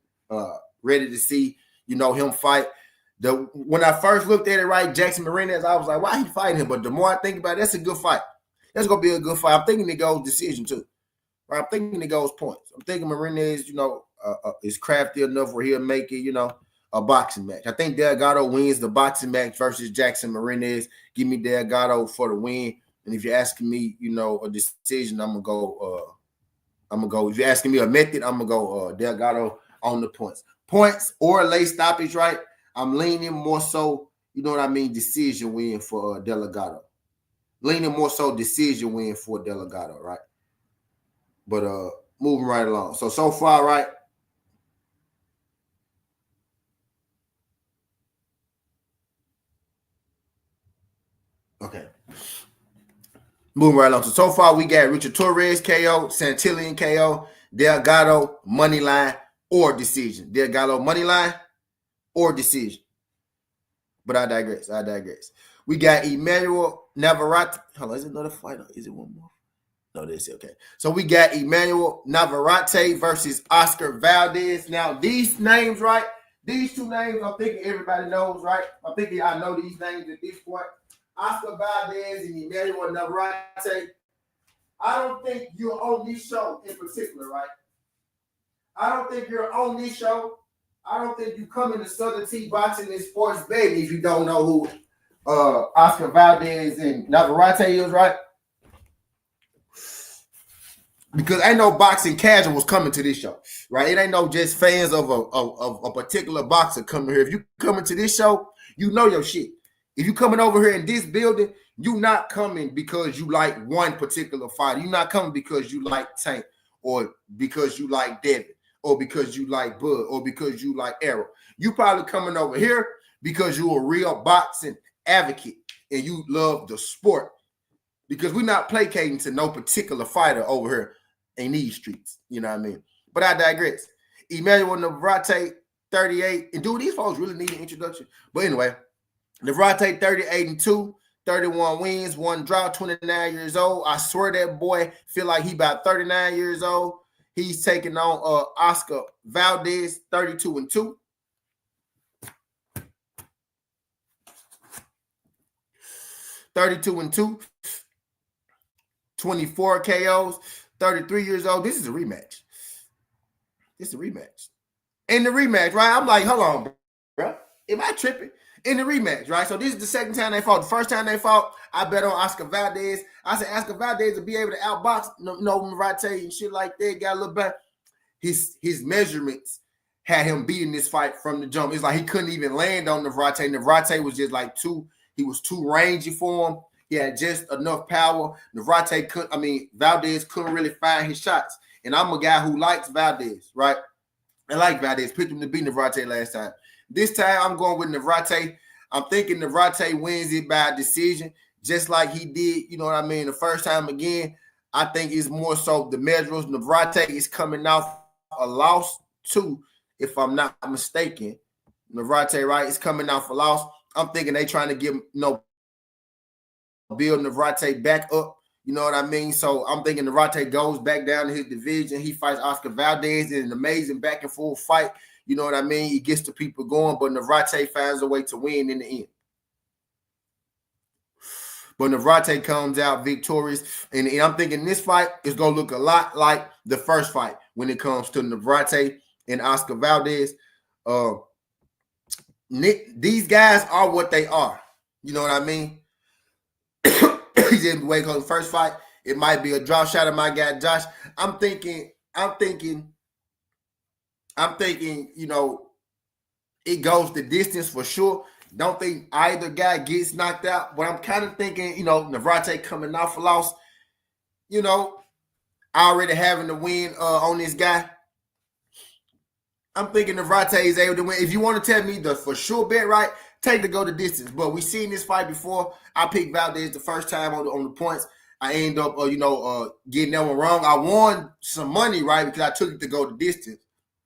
Ready to see, him fight. When I first looked at it, right, Jackson Marinez, I was like, why he fighting him? But the more I think about it, that's a good fight. That's going to be a good fight. I'm thinking it goes decision, too. Right? I'm thinking it goes points. I'm thinking Marinez, is crafty enough where he'll make it, a boxing match. I think Delgado wins the boxing match versus Jackson Marinez. Give me Delgado for the win. And if you're asking me, a decision, I'm going to go. If you're asking me a method, I'm going to go Delgado on the points. Points or late stoppage, right? I'm leaning more so, decision win for Delgado. Leaning more so decision win for Delgado, right? But moving right along. So far, right? Okay. Moving right along. So far, we got Richard Torres KO, Santillan KO, Delgado, money line, or decision. Delgado, money line, or decision. But I digress. We got Emmanuel Navarrette. Hold on, is it another fight? Is it one more? No, that's okay. So we got Emmanuel Navarrette versus Oscar Valdez. Now, these names, right? These two names, I'm thinking everybody knows, right? I'm thinking I know these names at this point. Oscar Valdez and Emmanuel Navarrete. I don't think you're on this show in particular, right? I don't think you're on this show. I don't think you come into Southern T Boxing and Sports Baby if you don't know who Oscar Valdez and Navarrete is, right? Because ain't no boxing casuals coming to this show, right? It ain't no just fans of a particular boxer coming here. If you coming to this show, you know your shit. If you coming over here in this building, you not coming because you like one particular fighter. You're not coming because you like Tank or because you like Devin or because you like Bud or because you like Arrow. You probably coming over here because you're a real boxing advocate and you love the sport. Because we're not placating to no particular fighter over here in these streets. You know what I mean? But I digress. Emmanuel Navarrete, 38. And dude, these folks really need an introduction. But anyway, Navarrete 38-2, 31 wins, 1 draw, 29 years old. I swear that boy feel like he about 39 years old. He's taking on Oscar Valdez, 32-2. 32-2. 24 KOs, 33 years old. This is a rematch. In the rematch, right? I'm like, hold on, bro. Am I tripping? In the rematch, right? So this is the second time they fought. The first time they fought, I bet on Oscar Valdez. I said Oscar Valdez will be able to outbox Navarrete and shit like that. Got a little better. His measurements had him beating this fight from the jump. It's like he couldn't even land on Navarrete. Navarrete was just like he was too rangy for him. He had just enough power. Valdez couldn't really find his shots. And I'm a guy who likes Valdez, right? I like Valdez. Picked him to beat Navarrete last time. This time, I'm going with Navarrete. I'm thinking Navarrete wins it by decision, just like he did, the first time again. I think it's more so the measurables. Navarrete is coming off a loss, too, if I'm not mistaken. Navarrete, right, is coming off a loss. I'm thinking they trying to give build Navarrete back up. You know what I mean? So I'm thinking Navarrete goes back down to his division. He fights Oscar Valdez in an amazing back and forth fight. You know what I mean? He gets the people going, but Navarrette finds a way to win in the end. But Navarrette comes out victorious. And I'm thinking this fight is going to look a lot like the first fight when it comes to Navarrette and Oscar Valdez. These guys are what they are. You know what I mean? He's in the way of the first fight. It might be a drop shot of my guy Josh. I'm thinking, you know, it goes the distance for sure. Don't think either guy gets knocked out, but I'm kind of thinking, you know, Navarrette coming off a loss, you know, already having the win on this guy. I'm thinking Navarrette is able to win. If you want to tell me the for sure bet, right, take the go the distance. But we seen this fight before. I picked Valdez the first time on the points. I ended up, getting that one wrong. I won some money, right, because I took it to go the distance.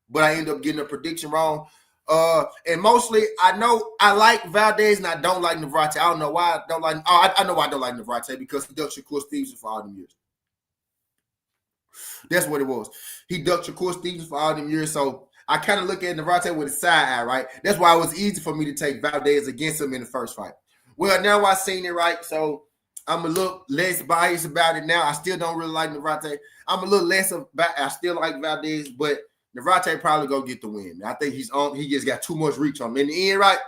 But I ended up getting a prediction wrong. And mostly, I know I like Valdez and I don't like Navarrette. I don't know why I don't like. I know why I don't like Navarrette because he ducked Shakur Stevenson for all them years. That's what it was. He ducked Shakur Stevenson for all them years. So I kind of look at Navarrette with a side eye, right? That's why it was easy for me to take Valdez against him in the first fight. Well, now I seen it, right? So I'm a little less biased about it now. I still don't really like Navarrette. I'm a little less about. I still like Valdez, but Navarrette probably go get the win. I think he's on. He just got too much reach on him. In the end, right?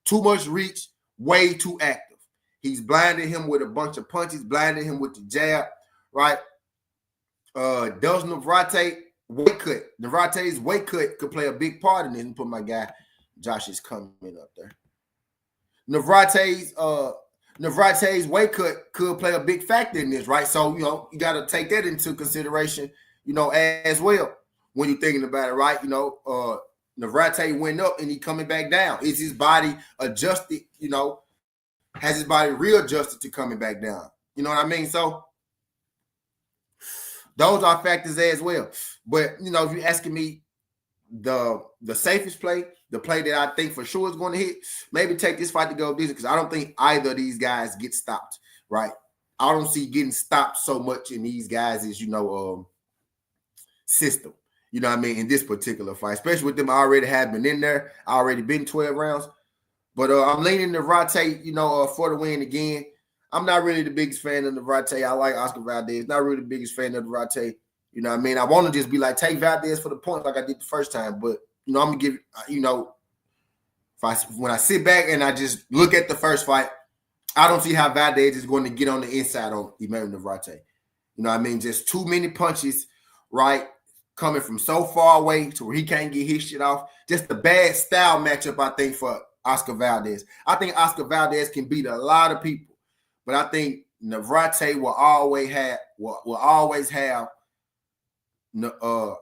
Too much reach, way too active. He's blinding him with a bunch of punches, blinding him with the jab, right? Does Navarrette weight cut? Navarrette's weight cut could play a big part in this. And put my guy Josh's comment up there. Navarrette's weight cut could play a big factor in this, right? So you know you got to take that into consideration, you know, as well. When you're thinking about it, right? You know, Navarrette went up and he coming back down. Is his body adjusted, you know, has his body readjusted to coming back down? You know what I mean? So those are factors as well. But, you know, if you're asking me the safest play, the play that I think for sure is going to hit, maybe take this fight to go distance because I don't think either of these guys get stopped, right? I don't see getting stopped so much in these guys' system. You know what I mean? In this particular fight, especially with them already having been in there, already been 12 rounds. But I'm leaning Navarrette, you know, for the win again. I'm not really the biggest fan of Navarrette. I like Oscar Valdez. Not really the biggest fan of Navarrette. You know what I mean? I want to just be like, take Valdez for the points like I did the first time. But, you know, I'm going to give, you know, when I sit back and I just look at the first fight, I don't see how Valdez is going to get on the inside on Emmanuel Navarrette. You know what I mean? Just too many punches, right? Coming from so far away to where he can't get his shit off. Just a bad style matchup, I think, for Oscar Valdez. I think Oscar Valdez can beat a lot of people, but I think Navarrette will always have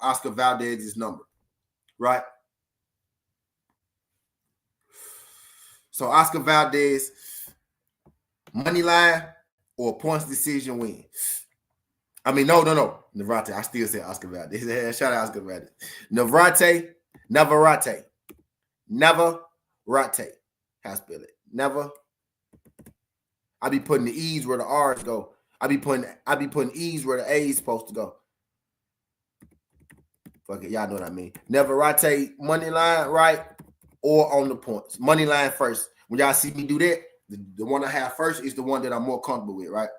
Oscar Valdez's number, right? So Oscar Valdez, money line or points decision win. I mean, no. Navarrette. I still say Oscar Valdez. Shout out Oscar Valdez. Navarrette. How I spell it? Never. I be putting the E's where the R's go. I be putting E's where the A's supposed to go. Fuck it, y'all know what I mean. Navarrette money line, right? Or on the points. Money line first. When y'all see me do that, the one I have first is the one that I'm more comfortable with, right?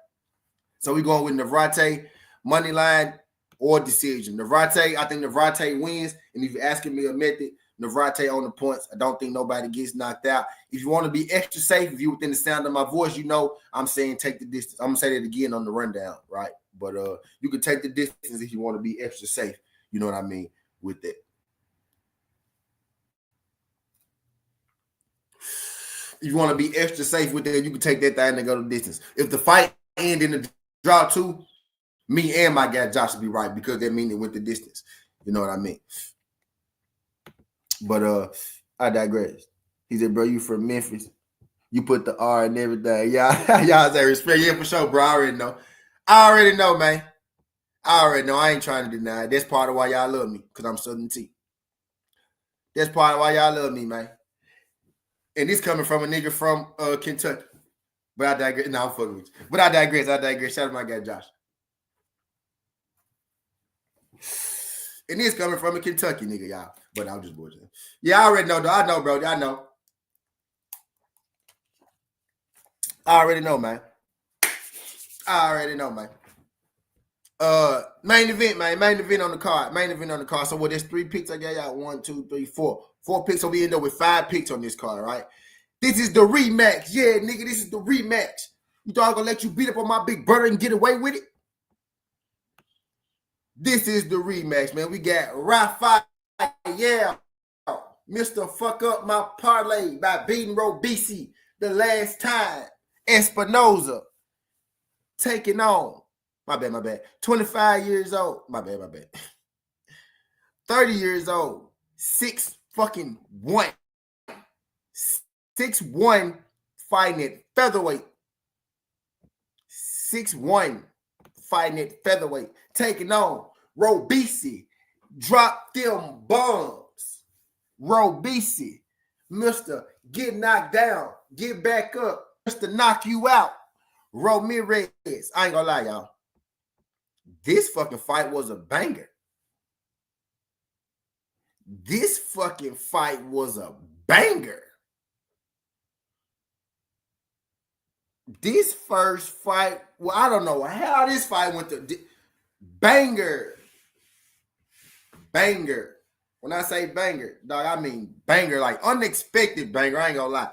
So we going with Navarrette, money line, or decision. Navarrette, I think Navarrette wins. And if you're asking me a method, Navarrette on the points. I don't think nobody gets knocked out. If you want to be extra safe, if you're within the sound of my voice, you know I'm saying take the distance. I'm going to say that again on the rundown, right? But you can take the distance if you want to be extra safe. You know what I mean with that. If you want to be extra safe with that, you can take that thing and go the distance. If the fight end in the draw too, me and my guy Josh will be right because that means it went the distance. You know what I mean? But I digress. He said, bro, you from Memphis. You put the R and everything. Y'all say respect. Yeah, for sure, bro. I already know, man. I ain't trying to deny it. That's part of why y'all love me, because I'm Southern T. That's part of why y'all love me, man. And this coming from a nigga from Kentucky. But I digress. No, I'm fucking with you. But I digress. Shout out to my guy Josh. And this coming from a Kentucky nigga, y'all. But I'm just bullshitting. Yeah, I already know, though. I know, bro. I know. I already know, man. Main event, man. Main event on the card. So there's 3 picks. I got y'all 1, 2, 3, 4. 4 picks. So we end up with 5 picks on this card, right? This is the rematch. Yeah, nigga, this is the rematch. You thought I'm gonna let you beat up on my big brother and get away with it? This is the rematch, man. We got Raphael, yeah, Mr. Fuck Up My Parlay by beating Robeisy the last time. Espinoza taking on, my bad. 25 years old, my bad. 30 years old, 6'1", 6'1", fighting at featherweight. 6'1", fighting at featherweight, taking on Robeisy. Drop them bombs. Robeisy, Mr. Get knocked down, get back up, Mr. Knock you out. Ramirez. I ain't gonna lie, y'all. This fucking fight was a banger. This fucking fight was a banger. This first fight, well, I don't know how this fight went to banger. Banger. When I say banger, dog, I mean banger, like unexpected banger. I ain't gonna lie.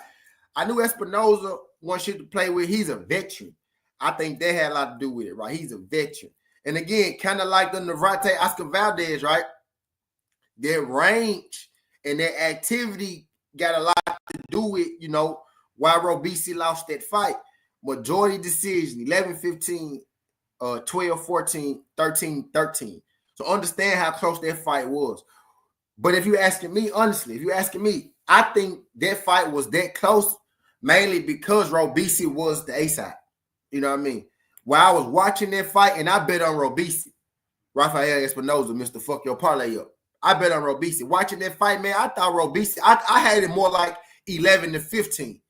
I knew Espinoza one shit to play with. He's a veteran. I think that had a lot to do with it, right? He's a veteran. And again, kind of like the Navarrette, Oscar Valdez, right? Their range and their activity got a lot to do with, you know, why Robeisy lost that fight. Majority decision, 11-15, 12-14, 13-13. So understand how close that fight was. But if you're asking me, honestly, I think that fight was that close mainly because Robeisy was the A-side. You know what I mean? While I was watching that fight, and I bet on Robeisy, Raphael Espinoza, Mr. Fuck Your Parlay Up. I bet on Robeisy. Watching that fight, man, I thought Robeisy, I had it more like 11-15,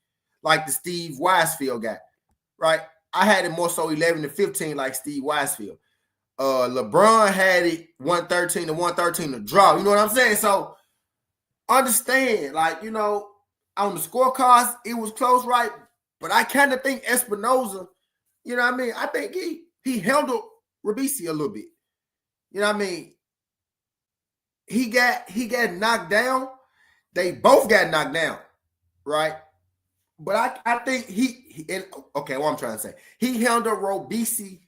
like the Steve Weisfield guy, right? I had it more so 11-15 like Steve Weisfield. LeBron had it 113 to draw. You know what I'm saying? So understand, like, you know, on the scorecards, it was close, right? But I kind of think Espinoza, you know what I mean? I think he handled Robeisy a little bit. You know what I mean? He got knocked down. They both got knocked down, right? But I think okay, what I'm trying to say, he handled Robeisy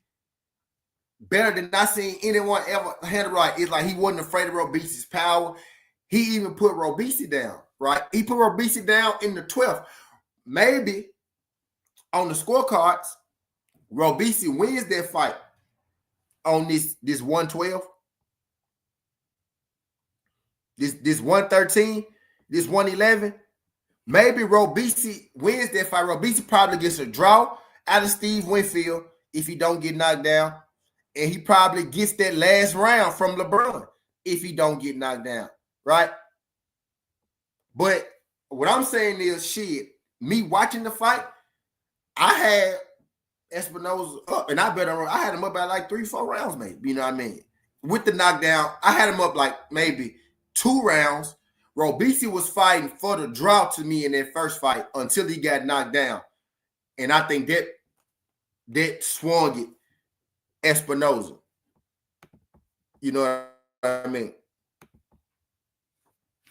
better than I seen anyone ever handle. Right? It's like he wasn't afraid of Robeisy's power. He even put Robeisy down, right? He put Robeisy down in the 12th. Maybe on the scorecards, Robeisy wins that fight on this 112, this 113, this 111. Maybe Robeisy wins that fight. Robeisy probably gets a draw out of Steve Winfield if he don't get knocked down. And he probably gets that last round from LeBron if he don't get knocked down, right? But what I'm saying is, shit, me watching the fight, I had Espinoza up, and I had him up by like 3-4 rounds, maybe. You know what I mean? With the knockdown, I had him up like maybe 2 rounds. Robeisy was fighting for the draw to me in that first fight until he got knocked down. And I think that swung it Espinoza. You know what I mean?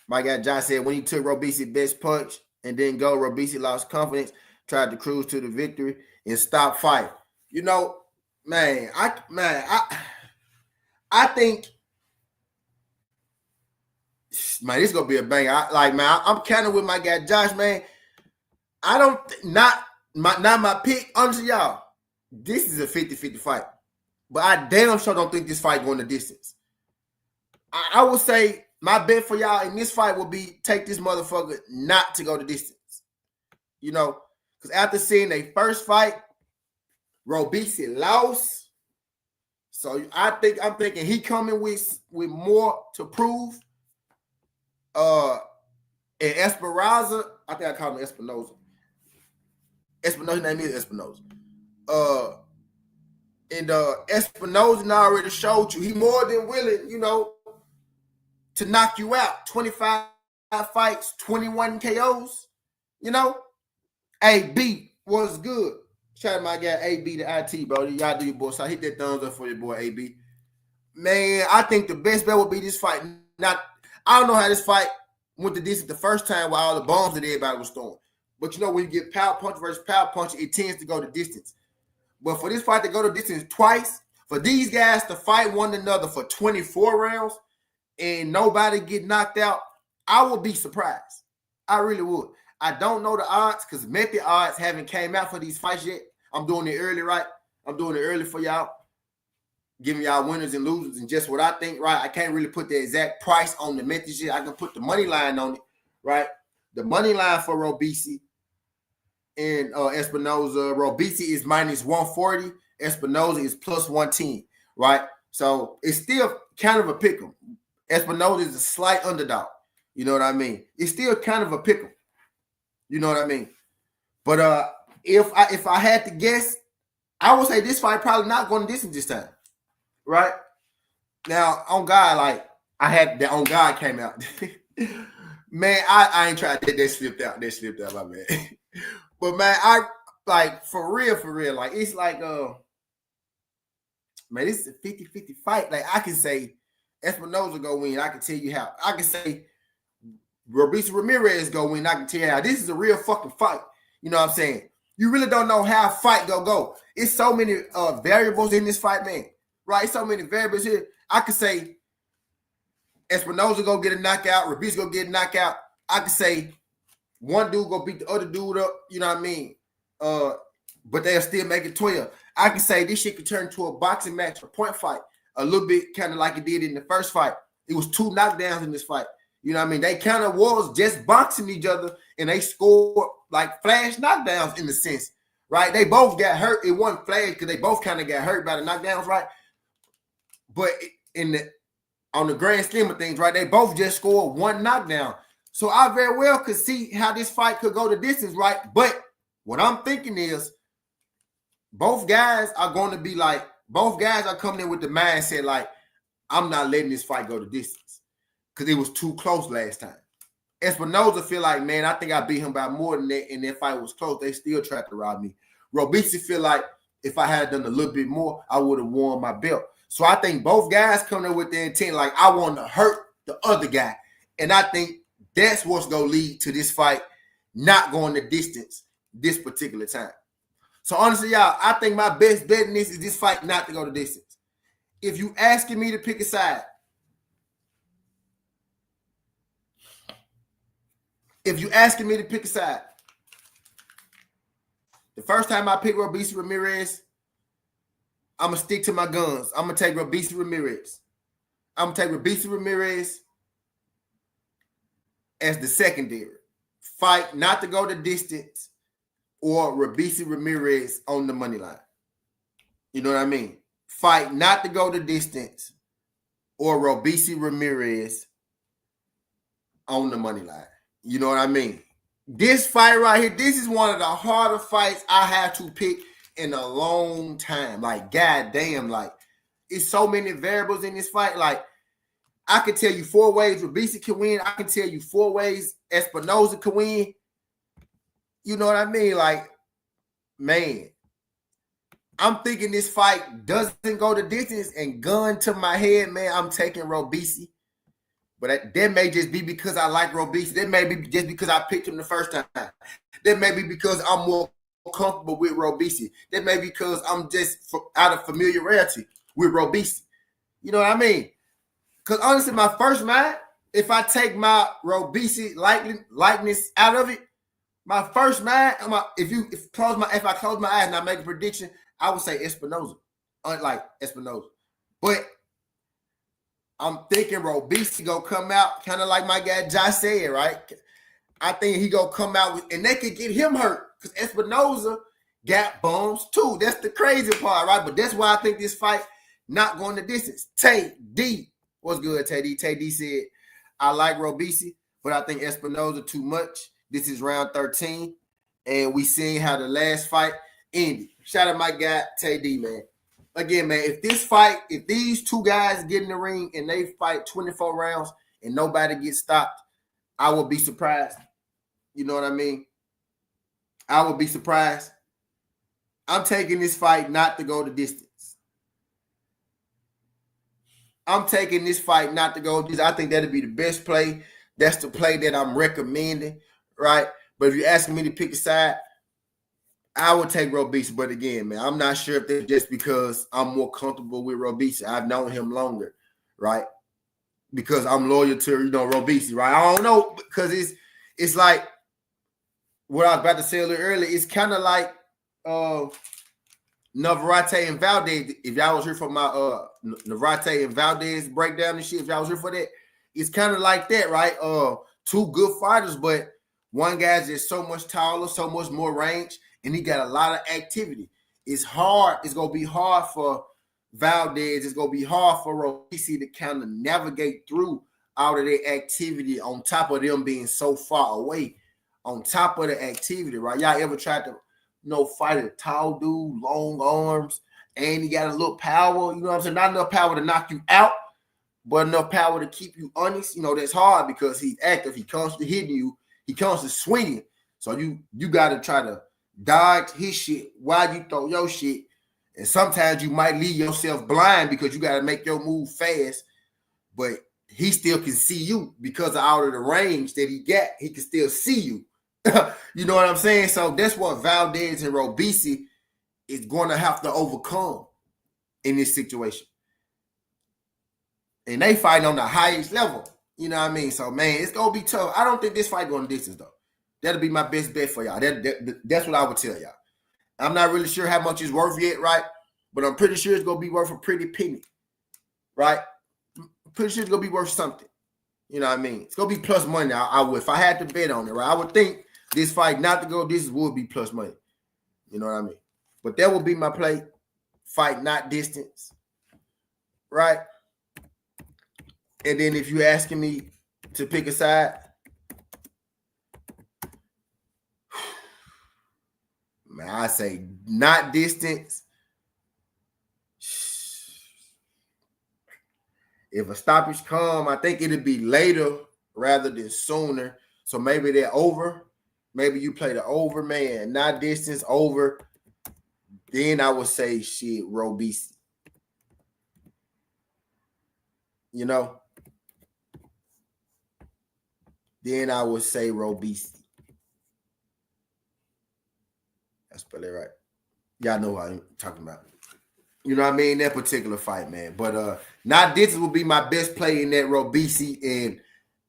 My guy John said when he took Robeisy best punch and then go, Robeisy lost confidence, tried to cruise to the victory and stop fight. You know, man, I think, man, this is gonna be a banger. I'm kind of with my guy Josh, man. I don't not my pick. Honestly, y'all, this is a 50-50 fight. But I damn sure don't think this fight going the distance. I would say my bet for y'all in this fight would be take this motherfucker not to go the distance. You know, because after seeing their first fight, Robeisy lost. So I'm thinking he coming with more to prove. And Esperanza, I think I call him Espinoza. Espinoza, name is Espinoza. And Espinoza already showed you he more than willing, you know, to knock you out. 25 fights, 21 KOs. You know, AB was good. Shout out my guy AB to IT, bro. Y'all do your boy. So I hit that thumbs up for your boy AB. Man, I think the best bet would be this fight. I don't know how this fight went to distance the first time with all the bombs that everybody was throwing. But you know, when you get power punch versus power punch, it tends to go to distance. But for this fight to go to distance twice, for these guys to fight one another for 24 rounds and nobody get knocked out, I would be surprised. I really would. I don't know the odds because method odds haven't came out for these fights yet. I'm doing it early, right? I'm doing it early for y'all, giving y'all winners and losers and just what I think, right? I can't really put the exact price on the method shit. I can put the money line on it, right? The money line for Robeisy and Espinoza. Robeisy is minus 140. Espinoza is plus 110, right? So it's still kind of a pick 'em. Espinoza is a slight underdog. You know what I mean? It's still kind of a pick 'em. You know what I mean? But if I had to guess, I would say this fight probably not going to distance this time, right? Now, on God, like I had the on God came out. Man, I ain't tried that. That slipped out. That slipped out, my man. But man, I like for real. Like it's like man, this is a 50-50 fight. Like I can say Espinoza go win. I can tell you how. I can say Robeisy Ramirez go win. I can tell you how. This is a real fucking fight. You know what I'm saying? You really don't know how a fight go. It's so many variables in this fight, man. Right? So many variables here. I could say Espinoza go get a knockout. Robeisy go get a knockout. I could say one dude go beat the other dude up. You know what I mean? But they'll still make it 12. I can say this shit could turn into a boxing match, a point fight, a little bit kind of like it did in the first fight. It was 2 knockdowns in this fight. You know what I mean? They kind of was just boxing each other, and they scored like flash knockdowns in the sense, right? They both got hurt. It wasn't flash because they both kind of got hurt by the knockdowns, right? But on the grand scheme of things, right, they both just scored 1 knockdown. So I very well could see how this fight could go the distance, right? But what I'm thinking is both guys are going to be like, both guys are coming in with the mindset like, I'm not letting this fight go the distance because it was too close last time. Espinoza feel like, man, I think I beat him by more than that, and that fight was close. They still tried to rob me. Robeisy feel like if I had done a little bit more, I would have won my belt. So I think both guys coming in with the intent like, I want to hurt the other guy. And I think that's what's going to lead to this fight not going the distance this particular time. So honestly, y'all, I think my best bet in this is this fight not to go the distance. If you asking me to pick a side, the first time I picked Robeisy Ramirez, I'm going to stick to my guns. I'm going to take Robeisy Ramirez. I'm going to take Robeisy Ramirez as the secondary. Fight not to go the distance or Robeisy Ramirez on the money line. You know what I mean? Fight not to go the distance or Robeisy Ramirez on the money line. You know what I mean? This fight right here, this is one of the harder fights I have to pick in a long time. Like, goddamn, like, it's so many variables in this fight. Like, I can tell you 4 ways Robeisy can win. I can tell you 4 ways Espinoza can win. You know what I mean? Like, man, I'm thinking this fight doesn't go the distance, and gun to my head, man, I'm taking Robeisy. But that may just be because I like Robeisy. That may be just because I picked him the first time. That may be because I'm more comfortable with Robeisy. That may be because I'm just out of familiarity with Robeisy. You know what I mean? Because honestly, my first mind, if I take my Robeisy likeness out of it, my first mind, if I close my eyes and I make a prediction, I would say Espinoza, unlike Espinoza. But I'm thinking Robeisy gonna come out kind of like my guy Josh said, right? I think he gonna come out with, and they could get him hurt because Espinoza got bombs too. That's the crazy part, right? But that's why I think this fight not going the distance. Tay D, what's good, Tay D? Tay D said, I like Robeisy, but I think Espinoza too much. This is round 13, and we seen how the last fight ended. Shout out my guy Tay D, man. Again, man, if these 2 guys get in the ring and they fight 24 rounds, and nobody gets stopped, I will be surprised. You know what I mean? I will be surprised. I'm taking this fight not to go the distance. I'm taking this fight not to go this. I think that'll be the best play. That's the play that I'm recommending, right? But if you're asking me to pick a side, I would take Robeisy. But again, man, I'm not sure if that's just because I'm more comfortable with Robeisy. I've known him longer, right? Because I'm loyal to, Robeisy, right? I don't know, because it's like what I was about to say a little earlier. It's kind of like Navarrette and Valdez. If y'all was here for my Navarrette and Valdez breakdown and shit, if y'all was here for that, it's kind of like that, right? Two good fighters, but one guy's just so much taller, so much more range, and he got a lot of activity. It's hard. It's gonna be hard for Valdez. It's gonna be hard for Robeisy to kind of navigate through all of their activity on top of them being so far away. On top of the activity, right? Y'all ever tried to fight a tall dude, long arms, and he got a little power, you know what I'm saying? Not enough power to knock you out, but enough power to keep you honest. That's hard because he's active. He constantly hitting you. He constantly swinging. So you got to try to dodge his shit while you throw your shit. And sometimes you might leave yourself blind because you got to make your move fast, but he still can see you because of out of the range that he got. He can still see you. You know what I'm saying? So that's what Valdez and Robeisy is going to have to overcome in this situation. And they fight on the highest level. You know what I mean? So, man, it's going to be tough. I don't think this fight going to distance, though. That'll be my best bet for y'all. That's what I would tell y'all. I'm not really sure how much it's worth yet, right? But I'm pretty sure it's going to be worth a pretty penny, right? I'm pretty sure it's going to be worth something. You know what I mean? It's going to be plus money. I would, if I had to bet on it, right? I would think this fight not to go distance would be plus money. You know what I mean? But that would be my play. Fight not distance. Right? And then if you're asking me to pick a side, man, I say not distance. If a stoppage come, I think it'll be later rather than sooner. So maybe they're over. Maybe you play the over, man, not distance, over. Then I would say shit, Robeisy. Then I would say Robeisy. I spell it right. Y'all know what I'm talking about. You know what I mean? That particular fight, man. But not distance will be my best play in that Robeisy and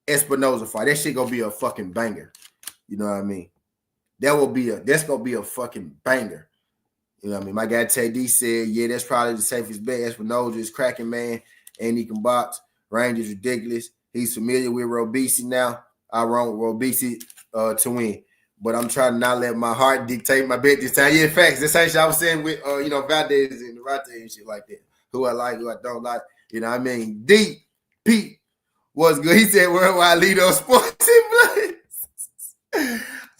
Espinoza fight. That shit gonna be a fucking banger. You know what I mean? That's gonna be a fucking banger. You know what I mean? My guy Tay D said, yeah, that's probably the safest bet. Espinoza is cracking, man, and he can box. Range is ridiculous. He's familiar with Robeisy now. I want Robeisy to win. But I'm trying to not let my heart dictate my bet this time. Yeah, facts. This ain't shit I was saying with Valdez and Navarrette and shit like that. Who I like, who I don't like. You know what I mean? D P was good. He said worldwide leader of sports and bloods.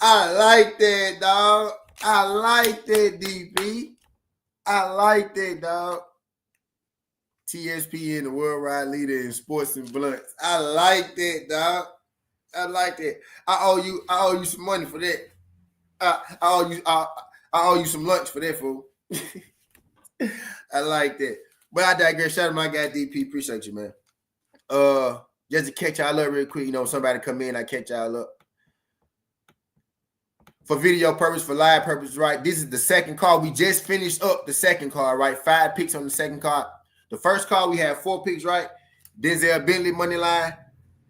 I like that, dog. I like that, DP. I like that, dog. TSPN, the worldwide leader in sports and blunts. I like that, dog. I like that. I owe you some money for that. I owe you some lunch for that, fool. I like that. But I digress. Shout out to my guy DP. Appreciate you, man. Just to catch y'all up real quick, somebody come in, I catch y'all up. For video purpose, for live purpose, right? This is the second card. We just finished up the second card, right? 5 picks on the second card. The first card, we had 4 picks, right? Denzel Bentley money line,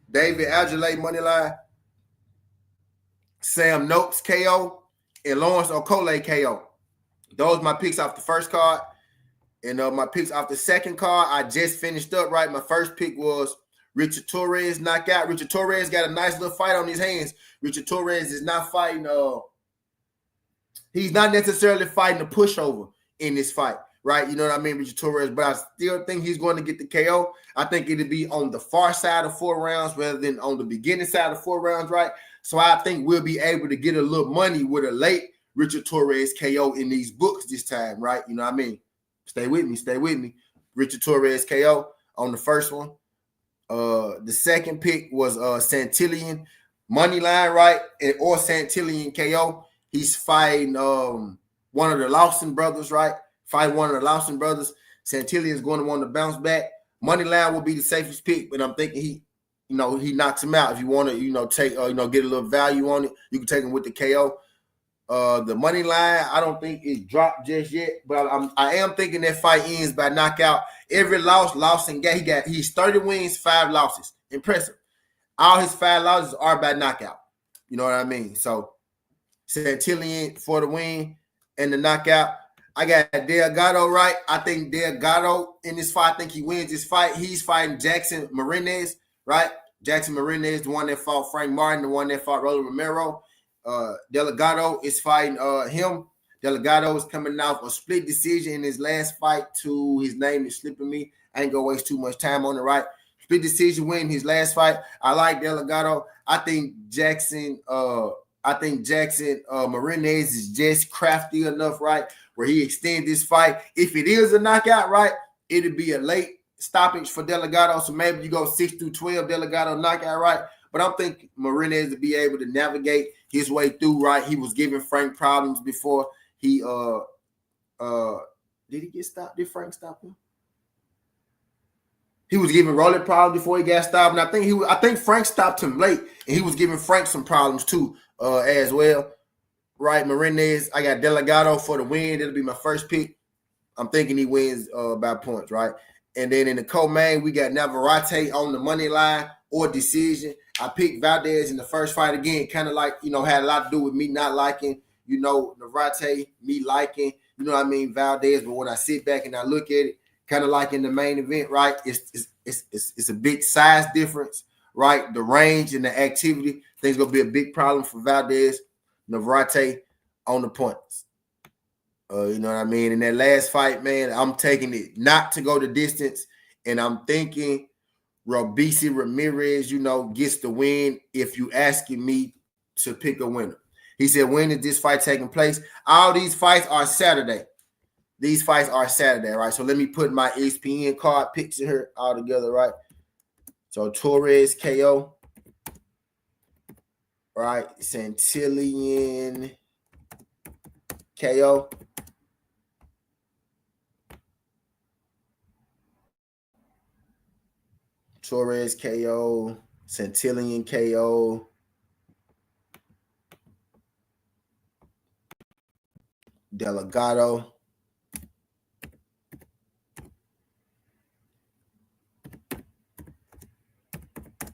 David Algelay money line, Sam Noakes KO, and Lawrence Okolie KO. Those my picks off the first card. And my picks off the second card, I just finished up, right? My first pick was Richard Torres knockout. Richard Torres got a nice little fight on his hands. Richard Torres is not fighting, he's not necessarily fighting a pushover in this fight, right? You know what I mean, Richard Torres, but I still think he's going to get the KO. I think it'll be on the far side of 4 rounds rather than on the beginning side of 4 rounds, right? So I think we'll be able to get a little money with a late Richard Torres KO in these books this time, right? You know what I mean? Stay with me. Richard Torres KO on the first one. The second pick was Santillan money line, right? Or Santillan KO. He's fighting one of the Lawson brothers, right? Fight one of the Lawson brothers. Santillan is going to want to bounce back. Money line will be the safest pick, but I'm thinking he knocks him out. If you want to, take get a little value on it, you can take him with the KO. The money line, I don't think it's dropped just yet, but I am thinking that fight ends by knockout. Every loss and he's 30 wins, 5 losses. Impressive. All his 5 losses are by knockout. You know what I mean? So Santillan for the win and the knockout. I got Delgado right. I think Delgado in this fight, I think he wins this fight. He's fighting Jackson Marinez, right? Jackson Marinez, the one that fought Frank Martin, the one that fought Rolly Romero. Delgado is fighting him. Delgado is coming off a split decision in his last fight to his name is slipping me. I ain't gonna waste too much time on it, right? Split decision win his last fight. I like Delgado. I think Jackson Marinez is just crafty enough, right? Where he extends this fight. If it is a knockout, right, it'll be a late stoppage for Delgado. So maybe you go 6-12 Delgado knockout, right? But I'm thinking Marinez to be able to navigate his way through, right? He was giving Frank problems before he did he get stopped? Did Frank stop him? He was giving Rolly problems before he got stopped. And I think Frank stopped him late, and he was giving Frank some problems too, as well. Right, Marinez. I got Delgado for the win. That'll be my first pick. I'm thinking he wins by points, right? And then in the co-main, we got Navarrette on the money line or decision. I picked Valdez in the first fight again, kind of like, had a lot to do with me not liking, Navarrete, me liking, Valdez. But when I sit back and I look at it, kind of like in the main event, right, it's a big size difference, right? The range and the activity, I think it's going to be a big problem for Valdez. Navarrete on the points. You know what I mean? In that last fight, man, I'm taking it not to go the distance, and I'm thinking Robeisy Ramirez, gets the win if you asking me to pick a winner. He said, when is this fight taking place? All these fights are Saturday. These fights are Saturday, right? So let me put my ESPN card picture here all together, right? So Torres KO. Right, Santillan KO. Torres KO. Santillan KO. Delgado.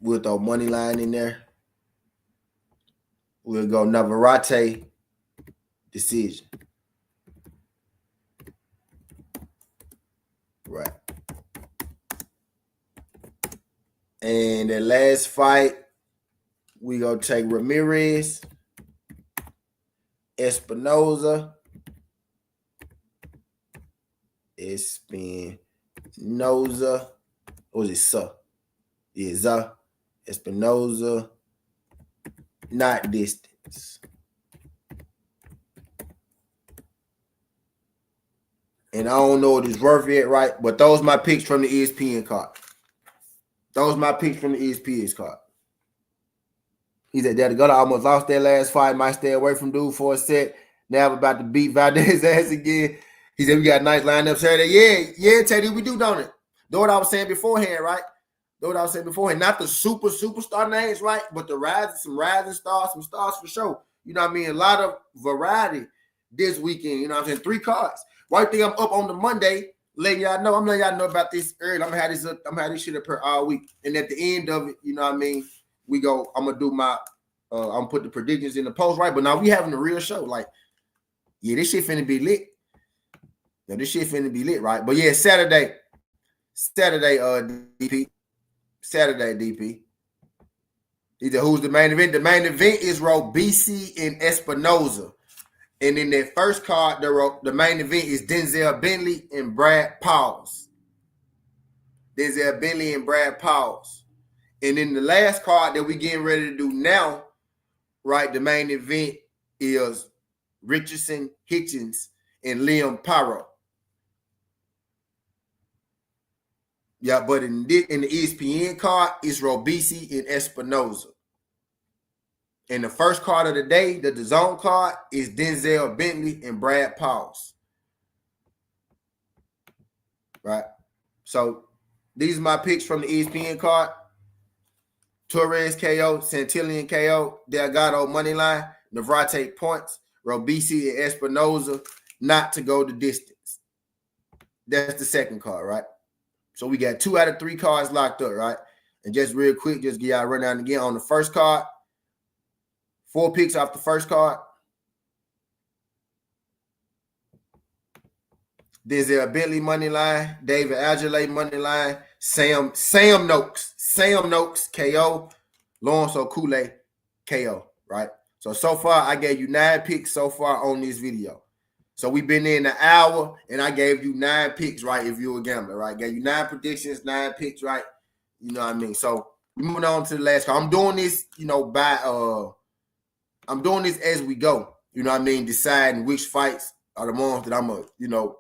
We'll throw money line in there. We'll go Navarrete decision. Right. And the last fight, we gonna take Ramirez, Espinoza. Or was it Sa? Yeah, Za. Espinoza. Not distance. And I don't know what it's worth yet, right? But those are my picks from the ESPN card. Those are my picks from the ESPN card. He said Delgado almost lost that last fight. Might stay away from dude for a set. Now we're about to beat Valdez ass again. He said we got a nice lineup Saturday. Yeah, Teddy, we do, don't it? Know what I was saying beforehand, right? Not the superstar names, right? But some rising stars, some stars for sure. You know what I mean? A lot of variety this weekend. You know what I'm saying? 3 cards. Right thing I'm up on the Monday, letting y'all know. I'm letting y'all know about this early. I'm gonna have this shit up here all week. And at the end of it, you know what I mean? I'm gonna do my I'm gonna put the predictions in the post, right? But now we having a real show. Like, yeah, this shit finna be lit. Yeah, this shit finna be lit, right? But yeah, Saturday, DP. Saturday, DP. Either who's the main event? The main event is Robeisy and Espinoza. And in that first card, the main event is Denzel Bentley and Brad Pauls. And in the last card that we getting ready to do now, right, the main event is Richardson, Hitchens, and Liam Paro. Yeah, but in the ESPN card, it's Robeisy and Espinoza. And the first card of the day, the zone card, is Denzel Bentley and Brad Pauls. Right? So these are my picks from the ESPN card. Torres KO, Santillan KO, Delgado moneyline, Navarrette points, Robeisy and Espinoza not to go the distance. That's the second card, right? So we got 2 out of 3 cards locked up, right? And just real quick, just give y'all a rundown again on the first card. 4 picks off the first card. Denzel Bentley money line, David Algele money line, Sam Noakes KO, Lawrence Okolie KO, right? So far I gave you 9 picks so far on this video. So we've been in an hour and I gave you 9 picks, right? If you're a gambler, right? Gave you 9 predictions, 9 picks, right? You know what I mean? So we're moving on to the last card. I'm doing this, I'm doing this as we go. You know what I mean? Deciding which fights are the ones that I'm gonna,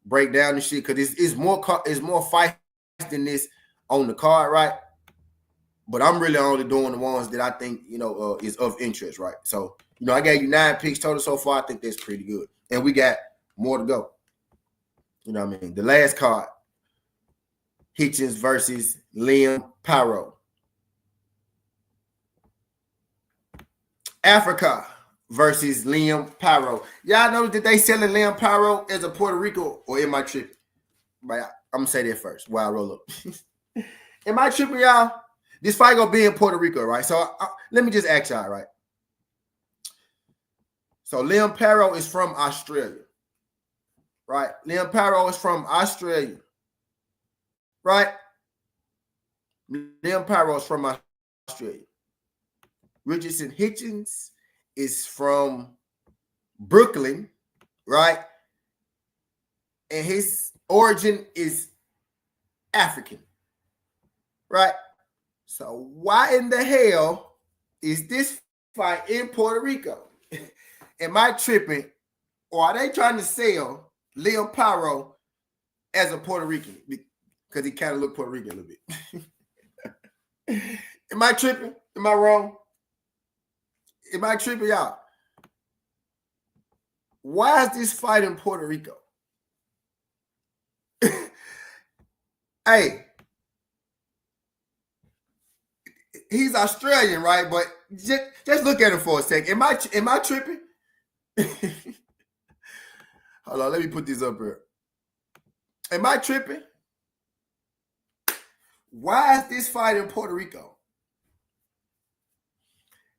break down the shit, because it's more fights than this on the card, right? But I'm really only doing the ones that I think is of interest, right? So I gave you 9 picks total so far. I think that's pretty good, and we got more to go. You know what I mean? The last card, Hitchens versus Liam Paro. Africa versus Liam Paro. Y'all know that they selling Liam Paro as a Puerto Rico, or am I tripping? Right, I'm gonna say that first while I roll up. Am I tripping, y'all? This fight gonna be in Puerto Rico, right? So let me just ask y'all, right? So Liam Paro is from Australia, right? Liam Paro is from Australia, right? Liam Paro is from Australia. Richardson Hitchens is from Brooklyn, right? And his origin is African, right? So why in the hell is this fight in Puerto Rico? Am I tripping, or are they trying to sell Liam Paro as a Puerto Rican? Because he kind of looked Puerto Rican a little bit. Am I tripping? Am I wrong? Am I tripping, y'all? Why is this fight in Puerto Rico? Hey, he's Australian, right? But just look at him for a second. Am I tripping? Hold on, let me put this up here. Am I tripping? Why is this fight in Puerto Rico?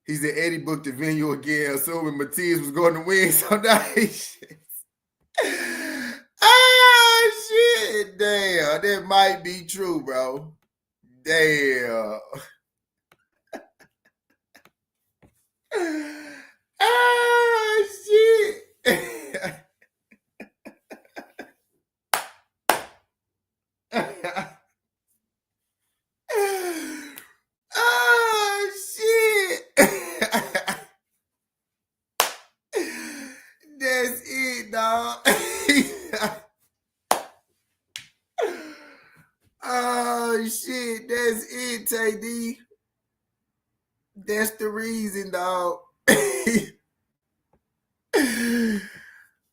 He said Eddie booked the venue again, assuming Matias was going to win. So nice. Ah, shit. Damn, that might be true, bro. Damn. Ah, shit. Oh, shit. That's it, dog. Oh, shit. That's it, TD. That's the reason, dog.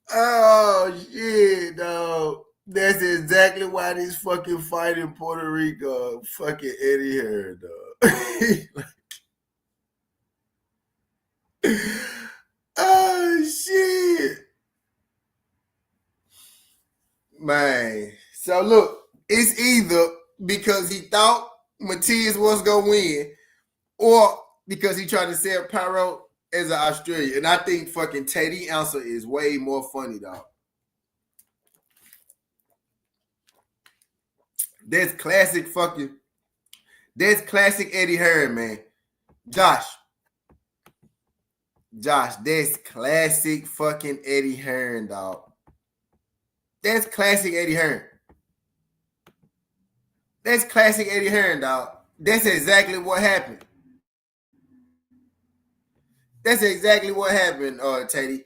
Oh, shit, dog. That's exactly why this fucking fight in Puerto Rico fucking Eddie Hearn, dog. Oh, shit. Man. So, look, it's either because he thought Matias was going to win or because he tried to sell Paro as an Australian. And I think fucking Teddy answer is way more funny, dog. That's classic Eddie Hearn, man. Josh, that's classic fucking Eddie Hearn, dog. That's classic Eddie Hearn. That's classic Eddie Hearn, dog. That's exactly what happened. That's exactly what happened, Teddy.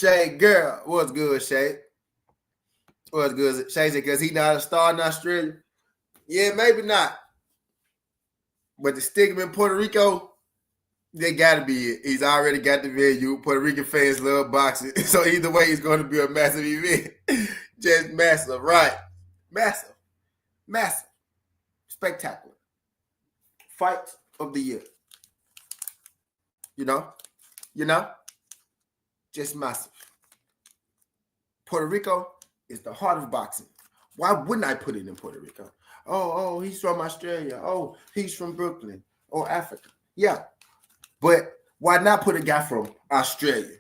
Shay, girl, what's good, Shay? What's good? Shay said, because he not a star in Australia. Yeah, maybe not. But to stick him in Puerto Rico, they got to be it. He's already got the venue. Puerto Rican fans love boxing. So either way, it's going to be a massive event. Just massive, right? Massive. Massive. Spectacular. Fight of the year. You know? Just massive. Puerto Rico is the heart of boxing. Why wouldn't I put it in Puerto Rico? Oh, he's from Australia. Oh, he's from Brooklyn or Africa. Yeah. But why not put a guy from Australia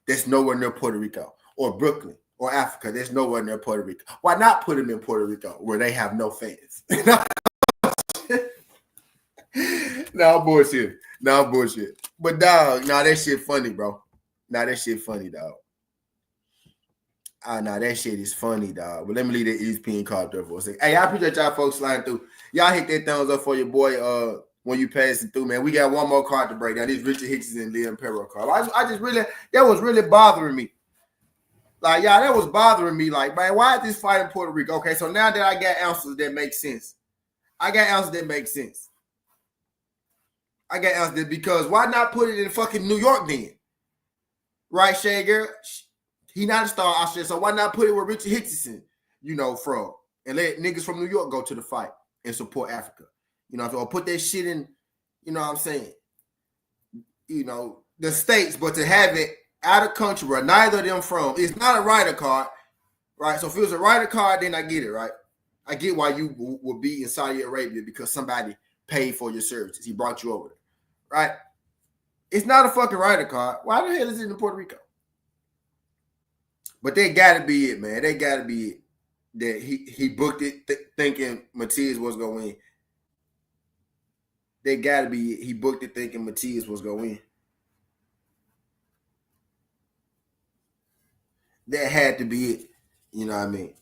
that's nowhere near Puerto Rico, or Brooklyn or Africa that's nowhere near Puerto Rico? Why not put him in Puerto Rico where they have no fans? No bullshit. But dog, that shit funny, bro. That shit funny, dog. That shit is funny, dog. But let me leave that ESPN card there for a second. Hey, I appreciate y'all folks sliding through. Y'all hit that thumbs up for your boy when you passing through, man. We got one more card to break down. This Richard Hitchens and Liam Paro card. I just really, that was really bothering me. Like, y'all, that was bothering me. Like, man, why is this fight in Puerto Rico? Okay, so now that I got answers that make sense. Because why not put it in fucking New York then? Right, Shay girl? He not a star Australia, so why not put it where Richard Hitchens, from, and let niggas from New York go to the fight and support Africa. Or put that shit in, what I'm saying, the States, but to have it out of country where neither of them from, it's not a rider card, right? So if it was a rider card, then I get it, right? I get why you would be in Saudi Arabia because somebody paid for your services. He brought you over there, right? It's not a fucking rider card. Why the hell is it in Puerto Rico? But they got to be it, man. They got to be it that he booked it thinking Matias was going to win. They got to be it. He booked it thinking Matias was going to win. That had to be it. You know what I mean?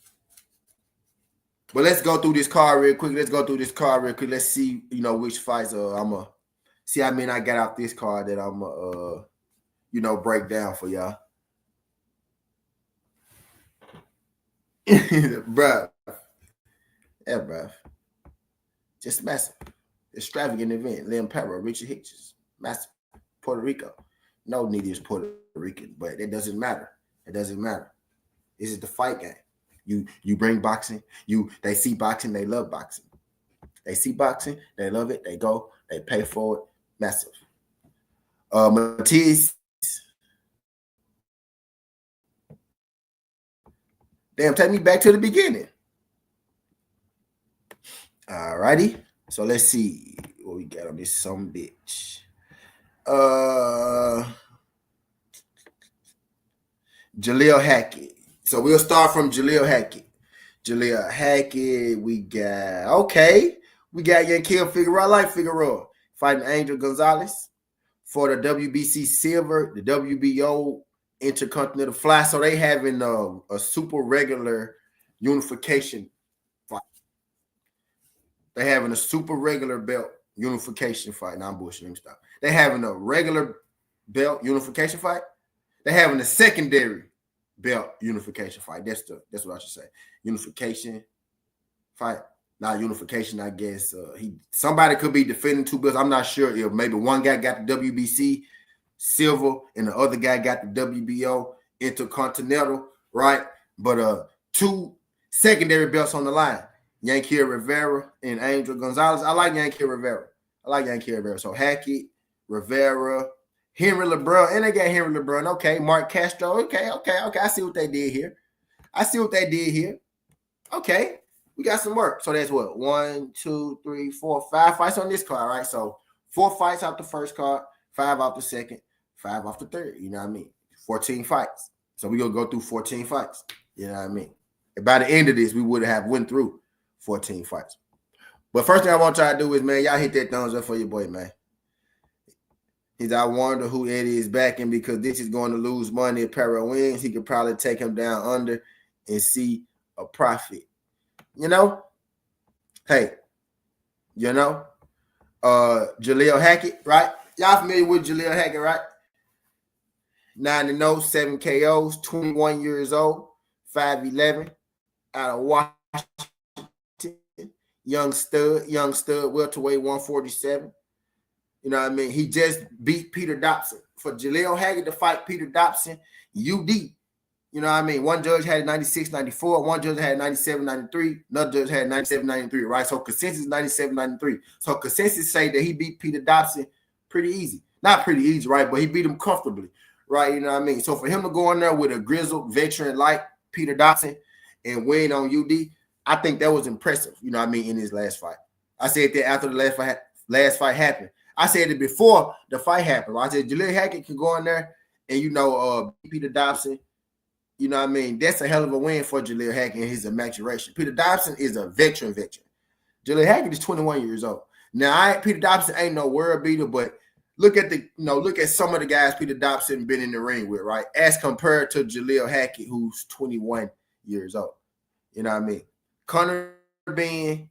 But let's go through this card real quick. Let's see, which fights I'm going to see how many I got out this card that I'm going to, break down for y'all. Bruh. Yeah, bruh. Just massive. Extravagant event. Liam Paro, Richard Hitchens. Massive. Puerto Rico. No need is Puerto Rican, but it doesn't matter. This is the fight game. You bring boxing. They see boxing, they love boxing. They see boxing, they love it, they go, they pay for it. Massive. Matias. Damn, take me back to the beginning. All righty. So let's see what we got on this some bitch. Jaleel Hackett. So we'll start from Jaleel Hackett. We got Yankiel Figueroa. I like Figueroa fighting Angel Gonzalez for the WBC silver, the WBO Intercontinental Fly. So they having a super regular unification fight. They having a super regular belt unification fight. Now I'm bullshitting. Stop. They having a regular belt unification fight. They having a secondary belt unification fight. That's what I should say. Unification fight. Not unification, I guess. Somebody could be defending two belts. I'm not sure if maybe one guy got the WBC silver and the other guy got the WBO Intercontinental, right? But two secondary belts on the line. Yankiel Rivera and Angel Gonzalez. I like Yankiel Rivera. So Hackett, Rivera, Henry LeBron, and they got Henry LeBron. Okay, Mark Castro. Okay. I see what they did here. Okay, we got some work. So that's what? 1, 2, 3, 4, 5 fights on this card, right? So 4 fights off the first card, 5 off the second, 5 off the third. You know what I mean? 14 fights. So we're going to go through 14 fights. You know what I mean? And by the end of this, we would have went through 14 fights. But first thing I want y'all to do is, man, y'all hit that thumbs up for your boy, man. I wonder who Eddie is backing because this is going to lose money if Paro wins. He could probably take him down under and see a profit. Hey, Jaleel Hackett, right? Y'all familiar with Jaleel Hackett, right? 9-0, 7 KOs, 21 years old, 5'11", out of Washington. Young stud, welterweight, 147. You know what I mean? He just beat Peter Dobson. For Jaleel Haggett to fight Peter Dobson, UD. You know what I mean? One judge had 96, 94. One judge had 97, 93. Another judge had 97, 93, right? So consensus 97, 93. So consensus say that he beat Peter Dobson pretty easy. Not pretty easy, right? But he beat him comfortably, right? You know what I mean? So for him to go in there with a grizzled veteran like Peter Dobson and win on UD, I think that was impressive, you know what I mean, in his last fight. I said that after the last fight happened. I said it before the fight happened. Right? I said Jaleel Haggett can go in there and, beat Peter Dobson. You know what I mean? That's a hell of a win for Jaleel Haggett and his maturation. Peter Dobson is a veteran. Jaleel Haggett is 21 years old. Now, Peter Dobson ain't no world beater, but look at some of the guys Peter Dobson been in the ring with, right? As compared to Jaleel Haggett, who's 21 years old. You know what I mean? Conor Benn,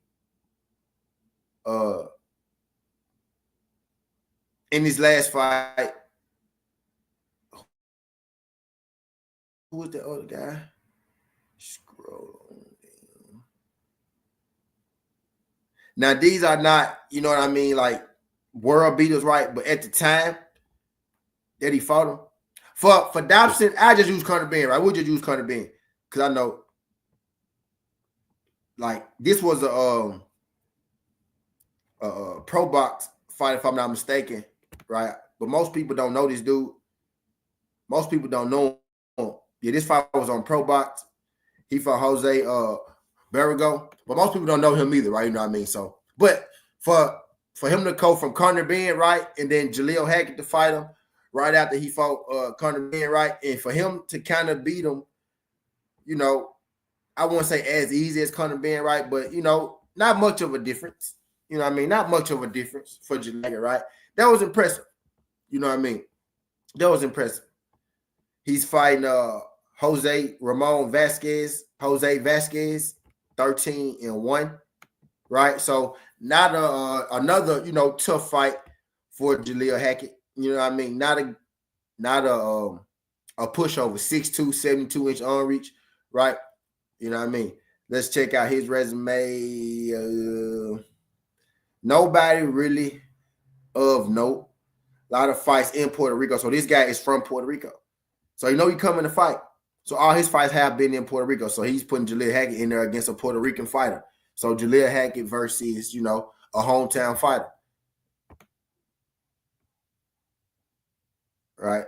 in his last fight, who was the other guy? Scroll on down. Now, these are not, you know what I mean, like world beaters, right? But at the time that he fought him, for Dobson, I just use Conor Benn, right? We'll just use Conor Benn because I know, like, this was a pro box fight, if I'm not mistaken, right? But most people don't know this dude. Most people don't know him. Yeah, this fight was on pro box. He fought Jose Barrigo, but most people don't know him either, right? You know what I mean? So, but for him to go from Conor Benn, right, and then Jaleel Haggett to fight him right after he fought Conor Benn, right, and for him to kind of beat him, you know, I won't say as easy as Conor Benn, right, but, you know, not much of a difference. You know what I mean? Not much of a difference for Jaleel Haggett, right? That was impressive. You know what I mean? That was impressive. He's fighting Jose Vasquez, 13-1, right? So not another, you know, tough fight for Jaleel Haggett. You know what I mean? Not a pushover, 6'2", 72-inch arm reach, right? You know what I mean? Let's check out his resume. Nobody really of note. A lot of fights in Puerto Rico. So this guy is from Puerto Rico. So you know he coming to fight. So all his fights have been in Puerto Rico. So he's putting Jaleel Haggett in there against a Puerto Rican fighter. So Jaleel Haggett versus, you know, a hometown fighter. Right.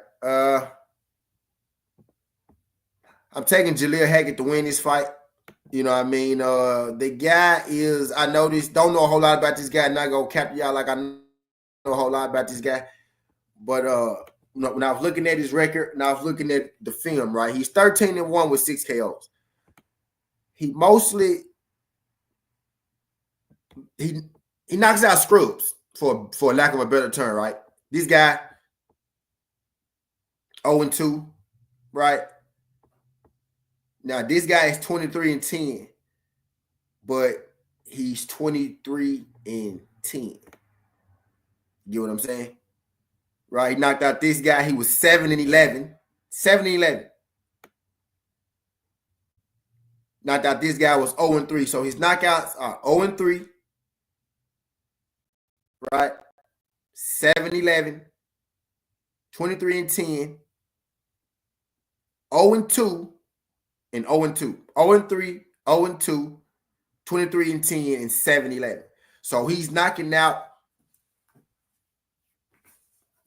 I'm taking Jaleel Haggett to win this fight. You know what I mean? The guy is, I noticed, don't know a whole lot about this guy. Not going to cap y'all like I know a whole lot about this guy. But when I was looking at his record and I was looking at the film, right, he's 13-1 with 6 KOs. He mostly he knocks out scrubs for lack of a better term, right? This guy 0-2, right? Now this guy is 23-10, but he's 23-10. You get what I'm saying? Right, he knocked out this guy. He was 7-11. 7-11. Knocked out this guy was 0-3. So his knockouts are 0-3. Right? 7-11. 23-10. 0-2 and 0-2. 0-3, 0-2, 23-10, and 7-11. So he's knocking out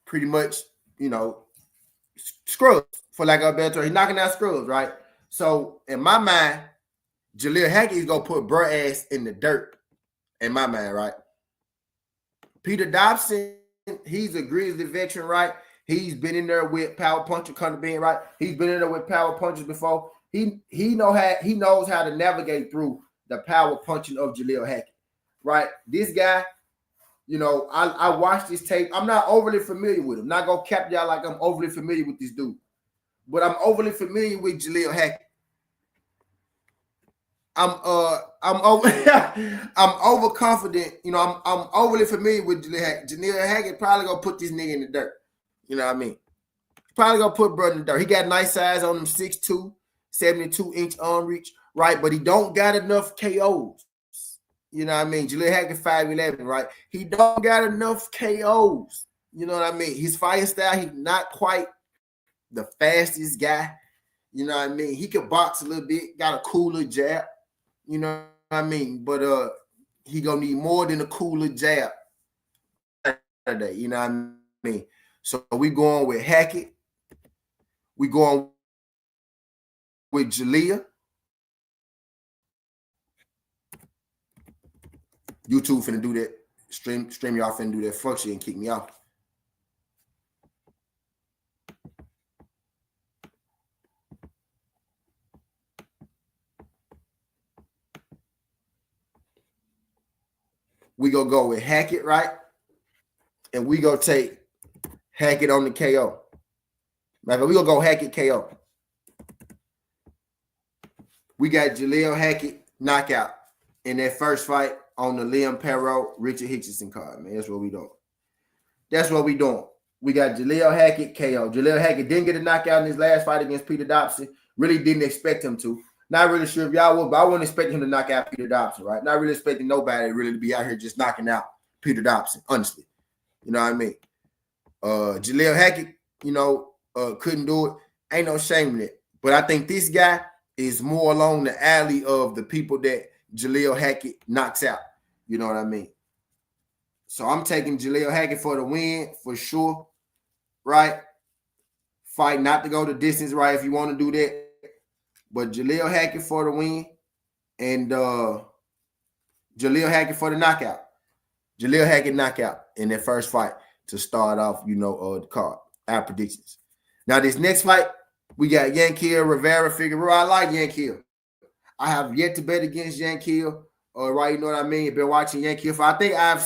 pretty much, you know, scrubs, for lack of a better term. He's knocking out scrubs, right? So in my mind, Jaleel Haggett is going to put bruh ass in the dirt, in my mind, right? Peter Dobson, he's a grizzly veteran, right? He's been in there with power puncher, Conor Benn, right? He's been in there with power punchers before. He knows how to navigate through the power punching of Jaleel Haggett, right? This guy, you know, I watched this tape. I'm not overly familiar with him. Not gonna cap y'all like I'm overly familiar with this dude, but I'm overly familiar with Jaleel Haggett. I'm overconfident. You know, I'm overly familiar with Jaleel Haggett. Jaleel Haggett probably gonna put this nigga in the dirt. You know what I mean? Probably gonna put brother in the dirt. He got nice size on him, 6'2", 72-inch arm reach, right? But he don't got enough KOs. You know what I mean? Jaleel Hackett 5'11", right? He don't got enough KOs. You know what I mean? His fighting style, he's not quite the fastest guy. You know what I mean? He could box a little bit, got a cooler jab. You know what I mean? But he gonna need more than a cooler jab today. You know what I mean? So we going with Hackett. We going with Jaleel. YouTube finna do that. Stream y'all finna do that fuck shit and kick me out. We gonna go with Hackett, right? And we gonna take Hackett on the KO. Right, we gonna go Hackett KO. We got Jaleel Hackett knockout in that first fight on the Liam Paro, Richard Hitchens card, man. That's what we doing. That's what we doing. We got Jaleel Hackett KO. Jaleel Hackett didn't get a knockout in his last fight against Peter Dobson. Really didn't expect him to. Not really sure if y'all would, but I wouldn't expect him to knock out Peter Dobson, right? Not really expecting nobody really to be out here just knocking out Peter Dobson, honestly. You know what I mean? Jaleel Hackett, couldn't do it. Ain't no shame in it. But I think this guy is more along the alley of the people that Jaleel Hackett knocks out. You know what I mean? So I'm taking Jaleel Hackett for the win for sure, right? Fight not to go the distance, right, if you want to do that. But Jaleel Hackett for the win and Jaleel Hackett for the knockout. Jaleel Hackett knockout in that first fight to start off, the card. Our predictions. Now, this next fight, we got Yankiel Rivera Figueroa. I like Yankiel. I have yet to bet against Yankiel. Right, you know what I mean? Been watching Yankiel. I think I'm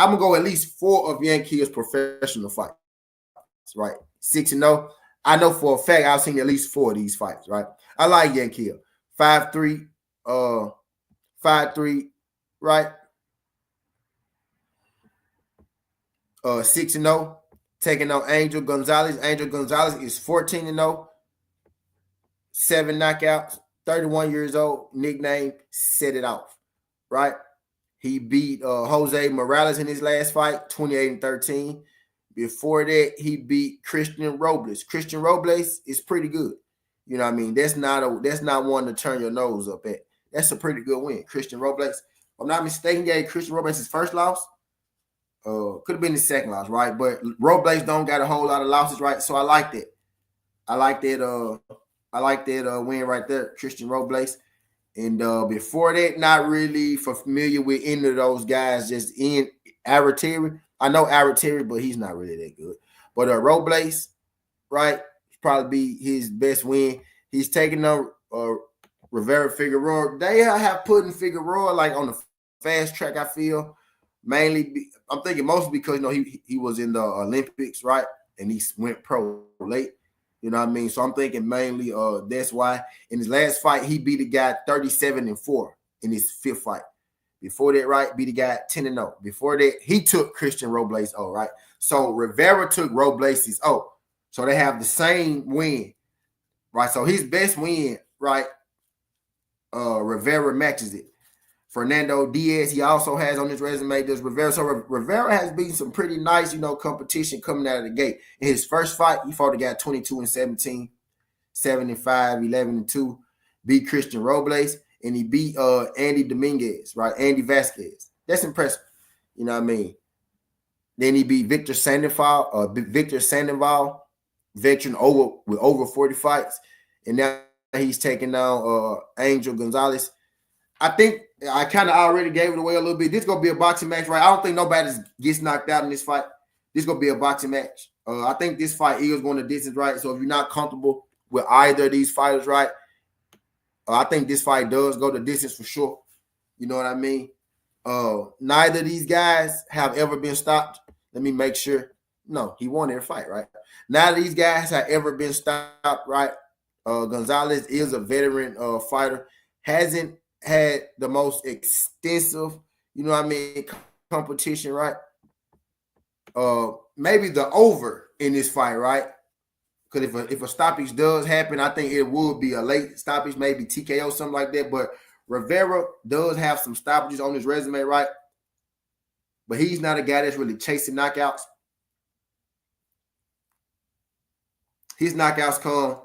going to go at least 4 of Yankiel's professional fights, right? 6-0. I know for a fact I've seen at least 4 of these fights, right? I like Yankiel. 5'3", 5'3", right? 6-0. Taking on Angel Gonzalez. Angel Gonzalez is 14-0. 7 knockouts. 31 years old. Nickname, Set It Off, right? He beat Jose Morales in his last fight, 28-13. Before that, he beat Christian Robles. Christian Robles is pretty good. You know what I mean? That's not one to turn your nose up at. That's a pretty good win. Christian Robles, if I'm not mistaken, gave Christian Robles his first loss. Could have been his second loss, right? But Robles don't got a whole lot of losses, right? So I like that. I like that win right there, Christian Robles. And before that, not really familiar with any of those guys. Just in Aratiri. I know Aratiri, but he's not really that good. But Robles, right, probably be his best win. He's taking on Rivera Figueroa. They have put in Figueroa like on the fast track, I feel. Mainly, I'm thinking mostly because he was in the Olympics, right? And he went pro late. You know what I mean? So I'm thinking mainly that's why. In his last fight, he beat a guy 37-4 in his 5th fight. Before that, right, beat a guy 10-0. Before that, he took Christian Robles' O, right? So Rivera took Robles' O. So they have the same win, right? So his best win, right, Rivera matches it. Fernando Diaz, he also has on his resume, does Rivera. So Rivera has beaten some pretty nice, competition coming out of the gate. In his first fight, he fought a guy 22-17, 7-5, 11-2, beat Christian Robles, and he beat Andy Dominguez, right? Andy Vasquez. That's impressive. You know what I mean? Then he beat Victor Sandoval, veteran with over 40 fights. And now he's taking down Angel Gonzalez. I think I kind of already gave it away a little bit. This is going to be a boxing match, right? I don't think nobody gets knocked out in this fight. This is going to be a boxing match. I think this fight is going to distance, right? So if you're not comfortable with either of these fighters, right, I think this fight does go the distance for sure. You know what I mean? Neither of these guys have ever been stopped. Let me make sure. No, he won their fight, right? Neither of these guys have ever been stopped, right? Gonzalez is a veteran fighter. Hasn't had the most extensive, competition, right? Maybe the over in this fight, right? Because if a stoppage does happen, I think it would be a late stoppage, maybe TKO, something like that. But Rivera does have some stoppages on his resume, right? But he's not a guy that's really chasing knockouts. His knockouts come,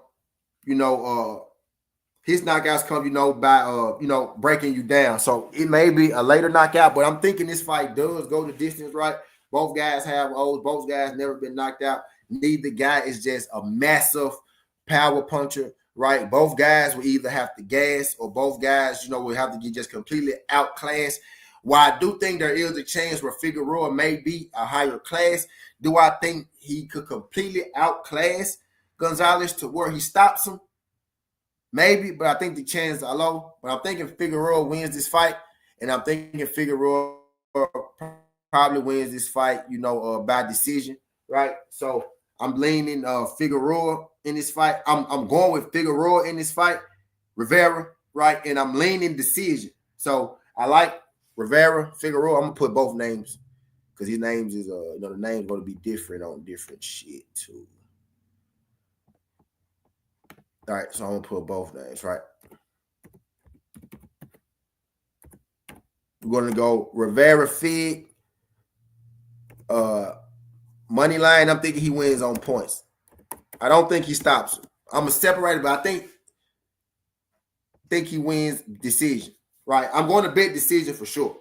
by breaking you down. So it may be a later knockout, but I'm thinking this fight does go the distance, right? Both guys have O's. Both guys never been knocked out. Neither guy is just a massive power puncher, right? Both guys will either have to gas or both guys, will have to get just completely outclassed. While I do think there is a chance where Figueroa may be a higher class, do I think he could completely outclass Gonzalez to where he stops him? Maybe, but I think the chances are low. But I'm thinking Figueroa wins this fight, and I'm thinking Figueroa probably wins this fight, by decision, right? So I'm leaning Figueroa in this fight. I'm going with Figueroa in this fight, Rivera, right? And I'm leaning decision. So I like Rivera, Figueroa. I'm gonna put both names because his names is the name's gonna be different on different shit too. All right, so I'm gonna put both names, right? We're gonna go Rivera Fig. Money line, I'm thinking he wins on points. I don't think he stops him. I'm gonna separate it, but I think he wins decision, right? I'm going to bet decision for sure,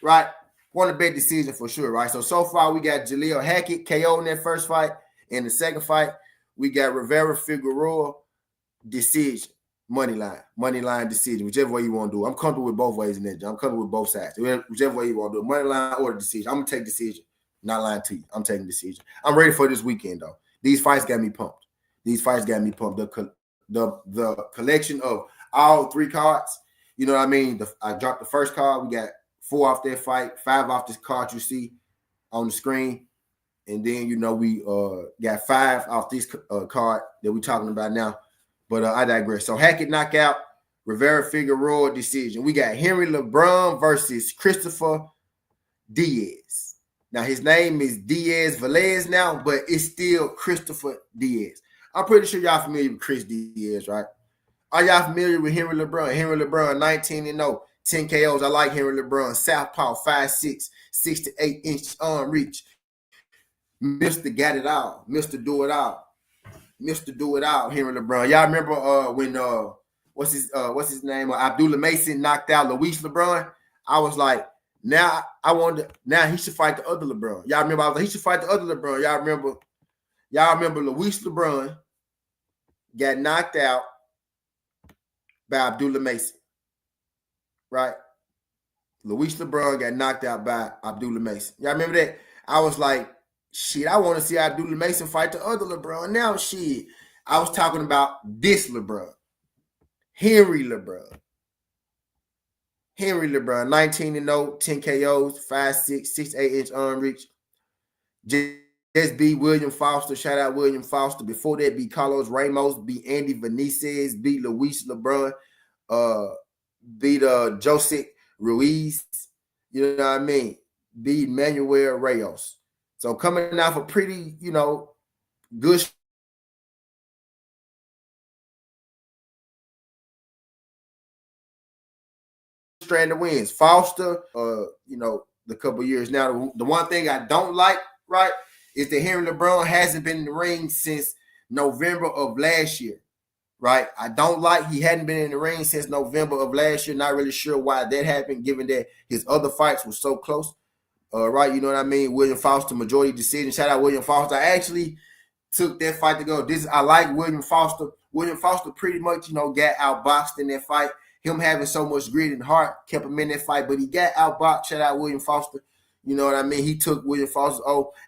right? Going to bet decision for sure, right? So far we got Jaleel Hackett KO in that first fight. In the second fight, we got Rivera Figueroa decision, money line decision, whichever way you want to do it. I'm comfortable with both ways in that. I'm comfortable with both sides. Whichever way you want to do it, money line or decision. I'm gonna take decision. Not lying to you. I'm taking decision. I'm ready for this weekend though. These fights got me pumped. The collection of all three cards. You know what I mean? I dropped the first card. We got 4 off that fight, 5 off this card you see on the screen. And then, we got 5 off this card that we're talking about now. But I digress. So Hackett knockout, Rivera Figueroa decision. We got Henry LeBron versus Christopher Diaz. Now, his name is Diaz Velez now, but it's still Christopher Diaz. I'm pretty sure y'all familiar with Chris Diaz, right? Are y'all familiar with Henry LeBron? Henry LeBron, 19-0, 10 KOs. I like Henry LeBron. Southpaw, 5'6", 6 to 8 inch arm reach. Mr. Got It All. Mr. Do It All. Mr. Do It All, Henry LeBron. Y'all remember when what's his name? Abdullah Mason knocked out Luis LeBron? I was like, now he should fight the other LeBron. Y'all remember I was like, he should fight the other LeBron. Y'all remember Luis LeBron got knocked out by Abdullah Mason. Right? Luis LeBron got knocked out by Abdullah Mason. Y'all remember that? I was like, shit, I want to see Abdullah Mason fight the other LeBron. Now, shit, I was talking about this LeBron. Henry LeBron. Henry LeBron, 19-0, 10 KOs, 5'6", 6 8 inch arm reach. Just beat William Foster. Shout out William Foster. Before that, beat Carlos Ramos, beat Andy Benitez, beat Luis LeBron, beat Jose Ruiz. You know what I mean? Beat Manuel Reyes. So coming off a pretty, good strand of wins. Foster, the couple years now. The one thing I don't like, right, is that Henry LeBron hasn't been in the ring since November of last year, right? I don't like he hadn't been in the ring since November of last year. Not really sure why that happened, given that his other fights were so close. Right, you know what I mean? William Foster, majority decision. Shout out William Foster. I actually took that fight to go. I like William Foster. William Foster pretty much, got outboxed in that fight. Him having so much grit and heart kept him in that fight, but he got outboxed. Shout out William Foster. You know what I mean? He took William Foster.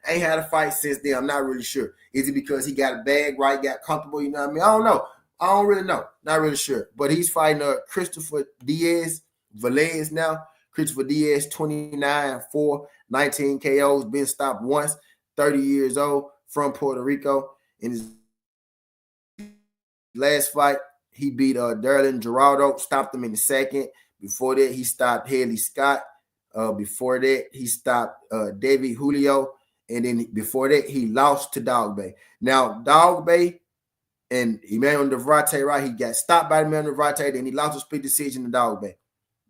Ain't had a fight since then. I'm not really sure. Is it because he got a bag, right? Got comfortable, you know what I mean? I don't know. I don't really know. Not really sure. But he's fighting Christopher Diaz Velez now. Christopher Diaz, 29-4, 19 KOs, been stopped once, 30 years old, from Puerto Rico. In his last fight, he beat Darlin Geraldo, stopped him in the second. Before that, he stopped Haley Scott. Before that, he stopped David Julio And then before that, he lost to Dog Bay. Now, Dog Bay and Emmanuel Navarrette, right? He got stopped by Emmanuel Navarrette, then he lost a split decision to Dog Bay.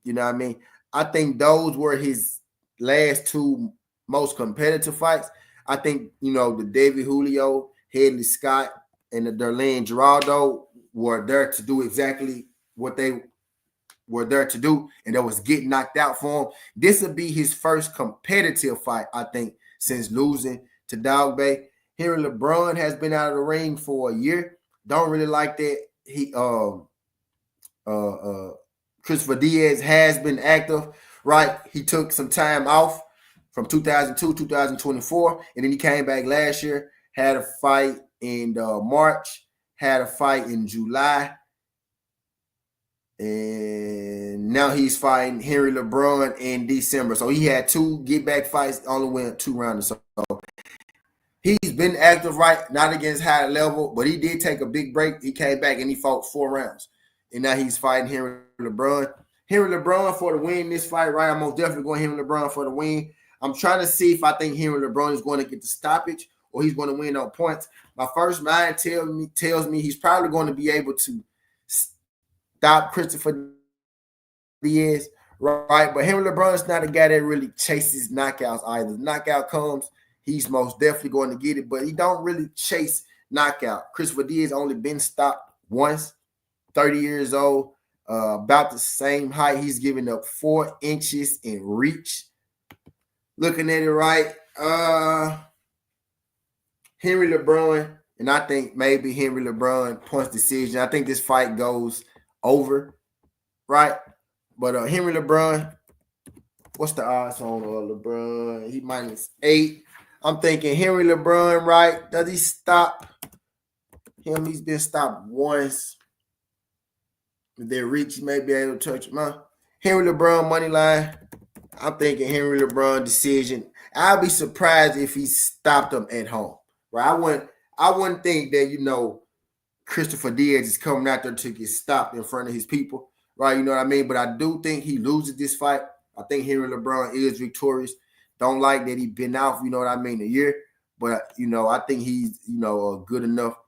You know what I mean? I think those were his last two most competitive fights. I think, the David Julio, Headley Scott, and the Darlene Geraldo were there to do exactly what they were there to do, and that was get knocked out for him. This would be his first competitive fight, I think, since losing to Dog Bay. Henry LeBron has been out of the ring for a year. Don't really like that. Christopher Diaz has been active, right? He took some time off from 2002, 2024, and then he came back last year, had a fight in March, had a fight in July, and now he's fighting Henry LeBron in December. So he had two get-back fights, only went 2 rounds. So he's been active, right? Not against high level, but he did take a big break. He came back and he fought 4 rounds. And now he's fighting Henry LeBron. Henry LeBron for the win in this fight, right? I'm most definitely going Henry LeBron for the win. I'm trying to see if I think Henry LeBron is going to get the stoppage or he's going to win on points. My first mind tells me he's probably going to be able to stop Christopher Diaz, right? But Henry LeBron is not a guy that really chases knockouts either. The knockout comes, he's most definitely going to get it, but he don't really chase knockout. Christopher Diaz only been stopped once, 30 years old, about the same height. He's giving up 4 inches in reach. Looking at it right, Henry LeBron, and I think maybe Henry LeBron points decision. I think this fight goes over, right? But Henry LeBron, what's the odds on LeBron? He -8. I'm thinking Henry LeBron, right? Does he stop him? He's been stopped once. If they reach, he may be able to touch him. Henry LeBron money line. I'm thinking Henry LeBron decision. I'll be surprised if he stopped him at home. Right? I wouldn't think that, Christopher Diaz is coming out there to get stopped in front of his people. Right? You know what I mean? But I do think he loses this fight. I think Henry LeBron is victorious. Don't like that he's been out, a year. But, I think he's, good enough,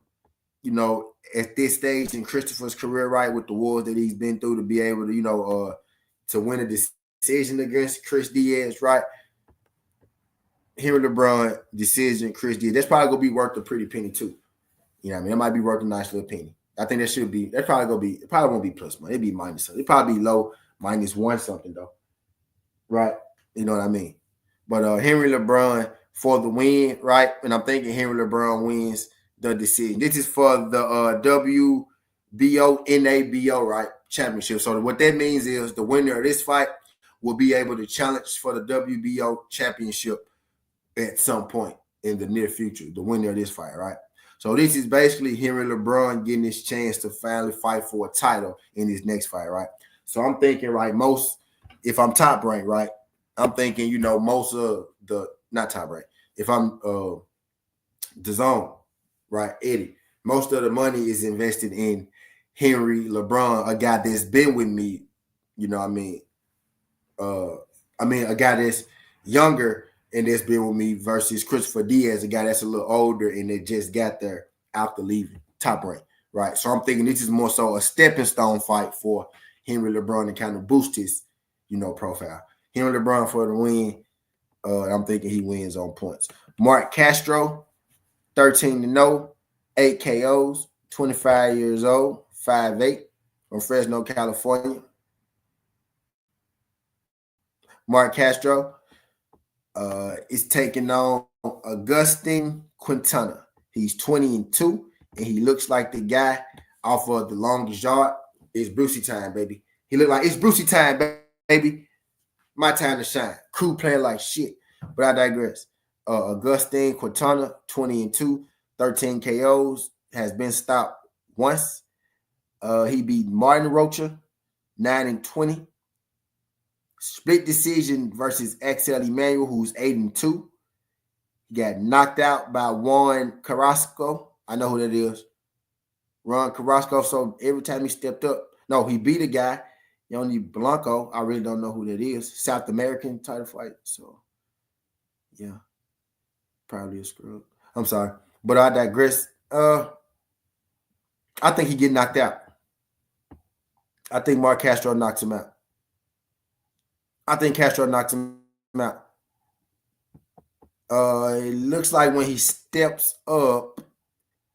at this stage in Christopher's career, right, with the wars that he's been through to be able to, to win a decision against Chris Diaz, right? Henry LeBron decision, Chris Diaz. That's probably gonna be worth a pretty penny too. It might be worth a nice little penny. I think that should be. That's probably gonna be. It probably won't be plus money. It'd be minus something. It'd probably be low, -1 something though, right? You know what I mean? But Henry LeBron for the win, right? And I'm thinking Henry LeBron wins the decision. This is for the WBO NABO, right? Championship. So what that means is the winner of this fight will be able to challenge for the WBO championship at some point in the near future, the winner of this fight, right? So this is basically Henry LeBron getting his chance to finally fight for a title in his next fight, right? So I'm thinking, right, if I'm top ranked, right, I'm thinking, most of the, not top ranked, if I'm the zone, right, Eddie, most of the money is invested in Henry LeBron, a guy that's been with me, a guy that's younger and that's been with me versus Christopher Diaz, a guy that's a little older and that just got there after leaving top rank, right? So I'm thinking this is more so a stepping stone fight for Henry LeBron to kind of boost his, profile. Henry LeBron for the win. I'm thinking he wins on points. Mark Castro, 13-0, 8 KOs, 25 years old, 5'8", from Fresno, California. Mark Castro is taking on Agustin Quintana. He's 20-2, and he looks like the guy off of The Longest Yard. It's Brucey time, baby. He look like it's Brucey time, baby. My time to shine. Crew playing like shit. But I digress. Agustin Quintana, 20-2, 13 KOs, has been stopped once. He beat Martin Rocha, 9-20. Split decision versus XL Emmanuel, who's 8-2. He got knocked out by Juan Carrasco. I know who that is. Ron Carrasco. So every time he stepped up, he beat a guy, Yoni Blanco. I really don't know who that is. South American title fight. So, yeah. Probably a scrub. I'm sorry, but I digress. I think he get knocked out. I think Mark Castro knocks him out. I think Castro knocks him out. It looks like when he steps up,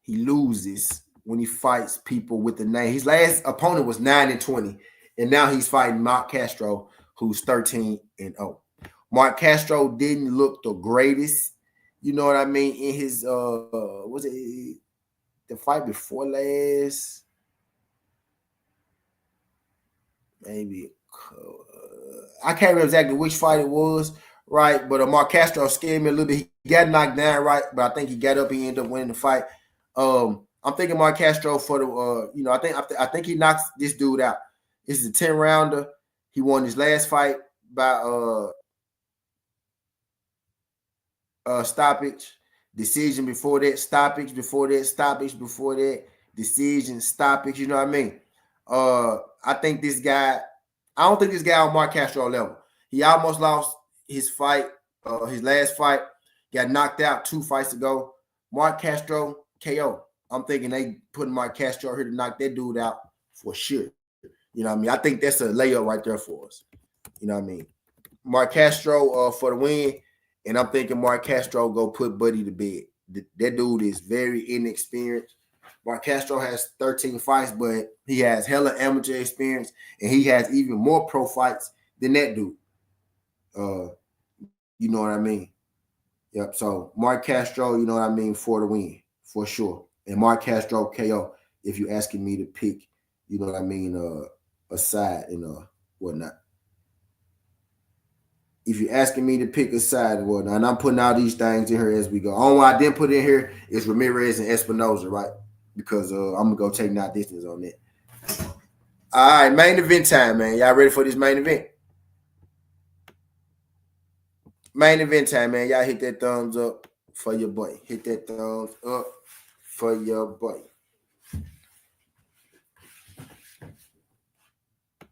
he loses when he fights people with the name. His last opponent was 9-20, and now he's fighting Mark Castro, who's 13-0. Mark Castro didn't look the greatest, you know what I mean, in his was it the fight before last? Maybe I can't remember exactly which fight it was, right? But Mark Castro scared me a little bit. He got knocked down, right? But I think he got up. He ended up winning the fight. I'm thinking Mark Castro for the, I think he knocks this dude out. This is a 10-rounder. He won his last fight by stoppage, decision before that, stoppage before that, stoppage before that, decision, stoppage. You know what I mean? I think this guy. I don't think this guy on Mark Castro level. He almost lost his fight, his last fight. Got knocked out 2 fights ago. Mark Castro KO. I'm thinking they putting Mark Castro here to knock that dude out for sure. You know what I mean? I think that's a layup right there for us. You know what I mean? Mark Castro for the win, and I'm thinking Mark Castro go put Buddy to bed. That dude is very inexperienced. Mark Castro has 13 fights, but he has hella amateur experience, and he has even more pro fights than that dude. You know what I mean? Yep. So Mark Castro, you know what I mean, for the win, for sure. And Mark Castro KO, if you're asking me to pick, you know what I mean, a side and whatnot. If you're asking me to pick a side and whatnot, and I'm putting all these things in here as we go. Only one I didn't put in here is Ramirez and Espinoza, right? Because I'm gonna go take not distance on that. All right, main event time, man. Y'all ready for this main event? Main event time, man. Y'all hit that thumbs up for your boy. Hit that thumbs up for your boy.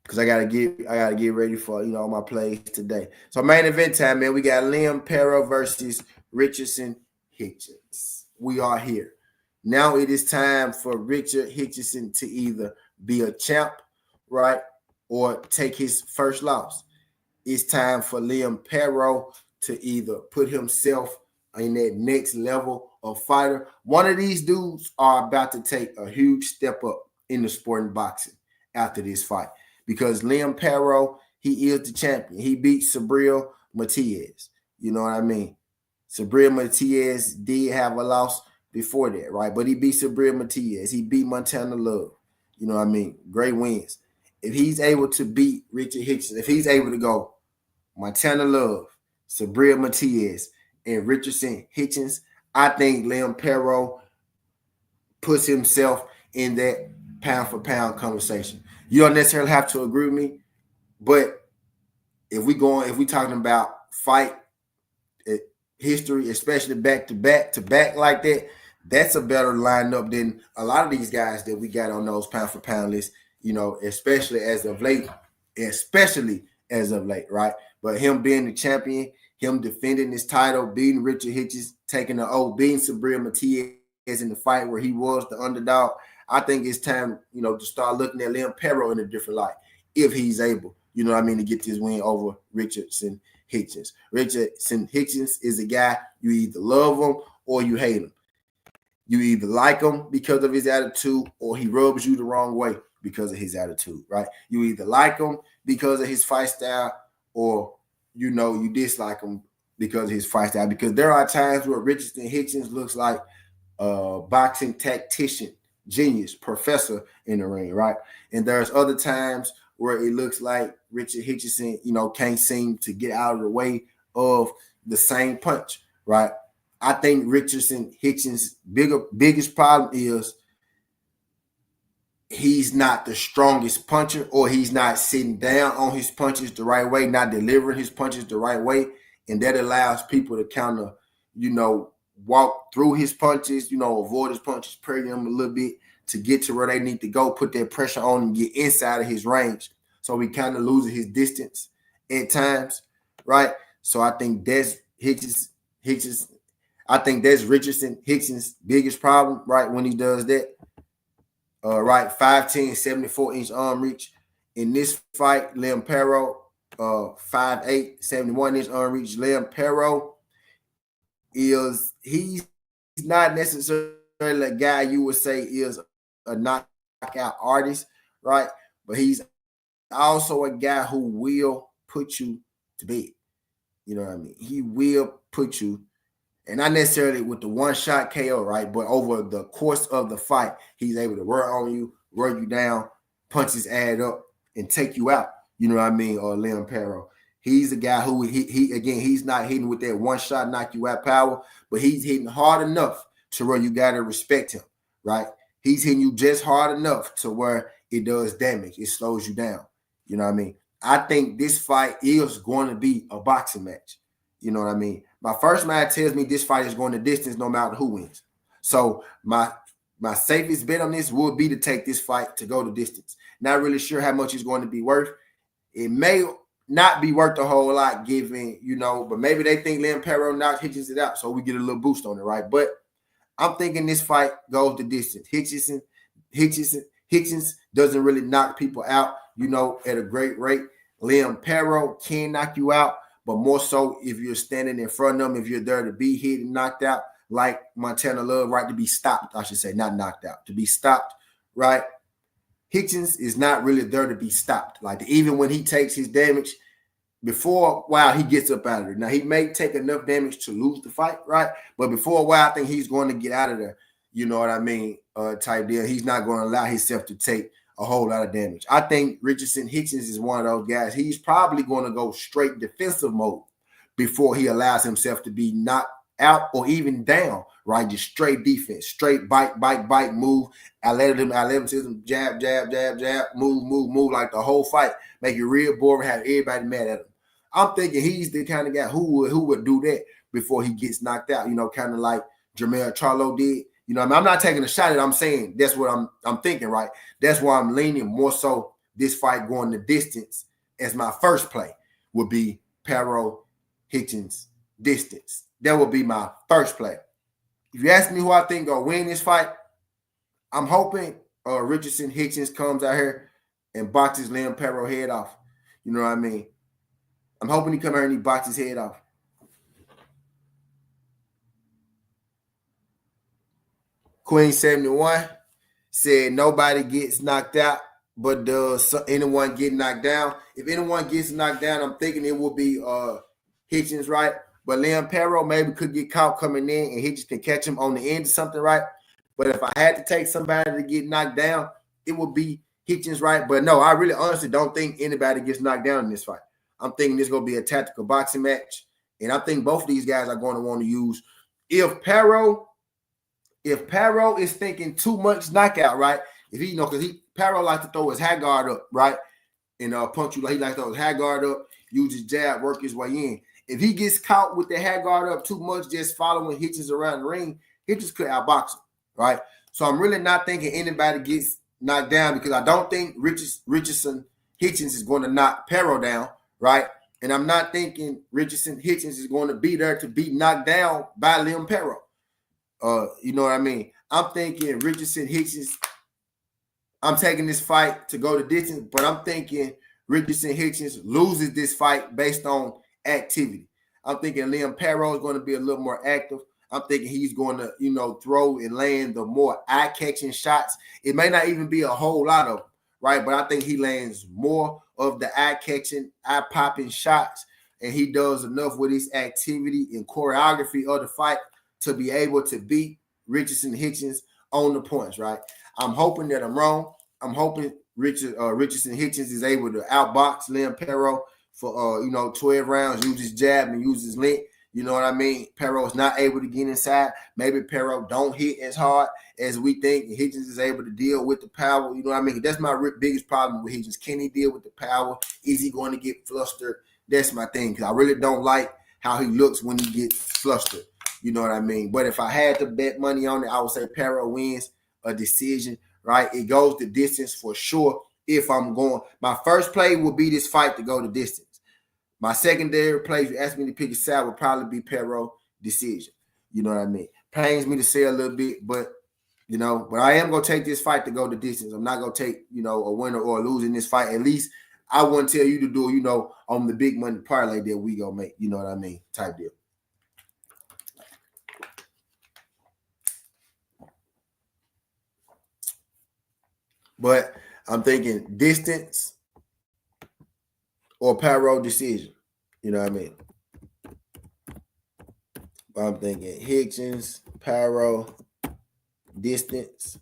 Cause I gotta get ready for my plays today. So main event time, man. We got Liam Paro versus Richardson Hitchens. We are here. Now it is time for Richard Hitchens to either be a champ, right, or take his first loss. It's time for Liam Paro to either put himself in that next level of fighter. One of these dudes are about to take a huge step up in the sport of boxing after this fight. Because Liam Paro, he is the champion. He beat Sabril Matias. You know what I mean? Sabril Matias did have a loss before that, right? But he beat Sabril Matias. He beat Montana Love. You know what I mean? Great wins. If he's able to beat Richard Hitchens, if he's able to go Montana Love, Sabril Matias, and Richardson Hitchens, I think Liam Paro puts himself in that pound-for-pound conversation. You don't necessarily have to agree with me, but if we talking about fight history, especially back to back like that, that's a better lineup than a lot of these guys that we got on those pound for pound lists. Especially as of late, right? But him being the champion, him defending his title, beating Richard Hitchens, taking beating Sabril Matias in the fight where he was the underdog. I think it's time, to start looking at Liam Paro in a different light if he's able, to get this win over Richardson Hitchens. Richardson Hitchens is a guy you either love him or you hate him. You either like him because of his attitude or he rubs you the wrong way because of his attitude, right? You either like him because of his fight style or, you dislike him because of his fight style. Because there are times where Richardson Hitchens looks like a boxing tactician, genius, professor in the ring, right? And there's other times where it looks like Richard Hitchens, can't seem to get out of the way of the same punch, right? I think Richardson Hitchens' biggest problem is he's not the strongest puncher, or he's not sitting down on his punches the right way, not delivering his punches the right way. And that allows people to kind of, walk through his punches, avoid his punches, parry him a little bit to get to where they need to go, put that pressure on him, get inside of his range. So he kind of loses his distance at times, right? So I think that's Hitchens. I think that's Hitchens' biggest problem, right, when he does that. Right, 5'10", 74-inch arm reach. In this fight, Liam Paro, 5'8", 71-inch arm reach. Liam Paro he's not necessarily a guy you would say is a knockout artist, right? But he's also a guy who will put you to bed. You know what I mean? He will put you, and not necessarily with the one-shot KO, right? But over the course of the fight, he's able to work on you, run you down, punches add up, and take you out. You know what I mean? Or Liam Paro. He's a guy who he's not hitting with that one-shot knock you out power, but he's hitting hard enough to where you got to respect him, right? He's hitting you just hard enough to where it does damage. It slows you down. You know what I mean? I think this fight is going to be a boxing match. You know what I mean? My first mind tells me this fight is going the distance no matter who wins. So my safest bet on this would be to take this fight to go the distance. Not really sure how much it's going to be worth. It may not be worth a whole lot given, but maybe they think Liam Paro knocks Hitchens it out, so we get a little boost on it, right? But I'm thinking this fight goes the distance. Hitchens doesn't really knock people out, at a great rate. Liam Paro can knock you out, but more so if you're standing in front of them, if you're there to be hit and knocked out, like Montana Love, right, to be stopped, I should say, not knocked out, to be stopped, right? Hitchens is not really there to be stopped. Like, even when he takes his damage, before a while, he gets up out of there. Now, he may take enough damage to lose the fight, right? But before a while, I think he's going to get out of there, you know what I mean, type deal. He's not going to allow himself to take a whole lot of damage. I think Hitchens is one of those guys. He's probably going to go straight defensive mode before he allows himself to be knocked out or even down, right? Just straight defense, straight bite, move. I let him jab, move like the whole fight. Make it real boring, have everybody mad at him. I'm thinking he's the kind of guy who would do that before he gets knocked out, kind of like Jermell Charlo did. I'm not taking a shot at it. I'm saying that's what I'm thinking, right? That's why I'm leaning more so this fight going the distance as my first play would be Paro Hitchens distance. That would be my first play. If you ask me who I think gonna win this fight, I'm hoping Hitchens comes out here and boxes Liam Paro head off. You know what I mean? I'm hoping he come here and he boxes his head off. Queen 71 said nobody gets knocked out, but does anyone get knocked down? If anyone gets knocked down, I'm thinking it will be Hitchens, right? But Liam Paro maybe could get caught coming in and Hitchens can catch him on the end of something, right? But if I had to take somebody to get knocked down, it would be Hitchens, right? But no, I really honestly don't think anybody gets knocked down in this fight. I'm thinking this is going to be a tactical boxing match. And I think both of these guys are going to want to use. If Paro is thinking too much knockout, right? If he, because Paro likes to throw his high guard up, right? And punch you, like he likes to throw his high guard up, use his jab, work his way in. If he gets caught with the high guard up too much, just following Hitchens around the ring, Hitchens could outbox him, right? So I'm really not thinking anybody gets knocked down because I don't think Hitchens is going to knock Paro down, right? And I'm not thinking Hitchens is going to be there to be knocked down by Liam Paro. You know what I mean? I'm thinking Hitchens. I'm taking this fight to go the distance, but I'm thinking Hitchens loses this fight based on activity. I'm thinking Liam Paro is going to be a little more active. I'm thinking he's going to, throw and land the more eye-catching shots. It may not even be a whole lot of them, right? But I think he lands more of the eye-catching, eye-popping shots, and he does enough with his activity and choreography of the fight to be able to beat Hitchens on the points, right? I'm hoping that I'm wrong. I'm hoping Hitchens is able to outbox Liam Paro for 12 rounds, use his jab and use his length. You know what I mean? Paro is not able to get inside. Maybe Paro don't hit as hard as we think. And Hitchens is able to deal with the power. You know what I mean? That's my biggest problem with Hitchens. Can he deal with the power? Is he going to get flustered? That's my thing. Because I really don't like how he looks when he gets flustered. You know what I mean? But if I had to bet money on it, I would say Paro wins a decision, right? It goes the distance for sure if I'm going. My first play will be this fight to go the distance. My secondary play, if you ask me to pick a side, would probably be Paro decision. You know what I mean? Pains me to say a little bit, but but I am gonna take this fight to go the distance. I'm not gonna take, a winner or a loser in this fight. At least I wouldn't tell you to do, on the big money parlay that we gonna make. You know what I mean? Type deal. But I'm thinking distance or Paro decision. You know what I mean? But I'm thinking Hitchens, Paro, distance.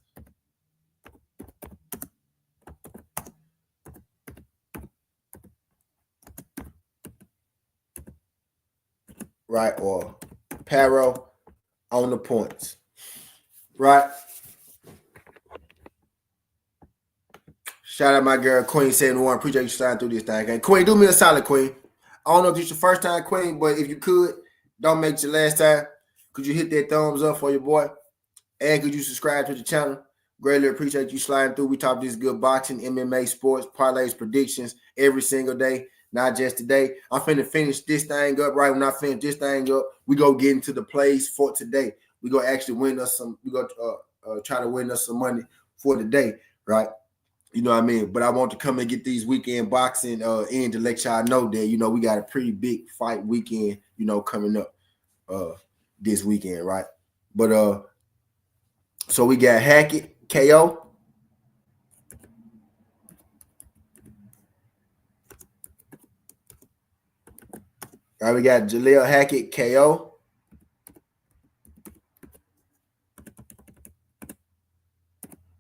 Right, or Paro on the points. Right. Shout out my girl Queen 71. Appreciate you sliding through this thing. Okay? Queen, do me a solid, Queen. I don't know if this is your first time, Queen, but if you could, don't make it your last time. Could you hit that thumbs up for your boy? And could you subscribe to the channel? Greatly appreciate you sliding through. We talk this good boxing, MMA, sports, parlays, predictions every single day, not just today. I'm finna finish this thing up. Right when I finish this thing up, we go get into the plays for today. We go actually win us some. We go try to win us some money for today, right? You know what I mean? But I want to come and get these weekend boxing in to let y'all know that, we got a pretty big fight weekend, coming up this weekend, right? But so we got Hackett, KO. All right, we got Jaleel Hackett, KO.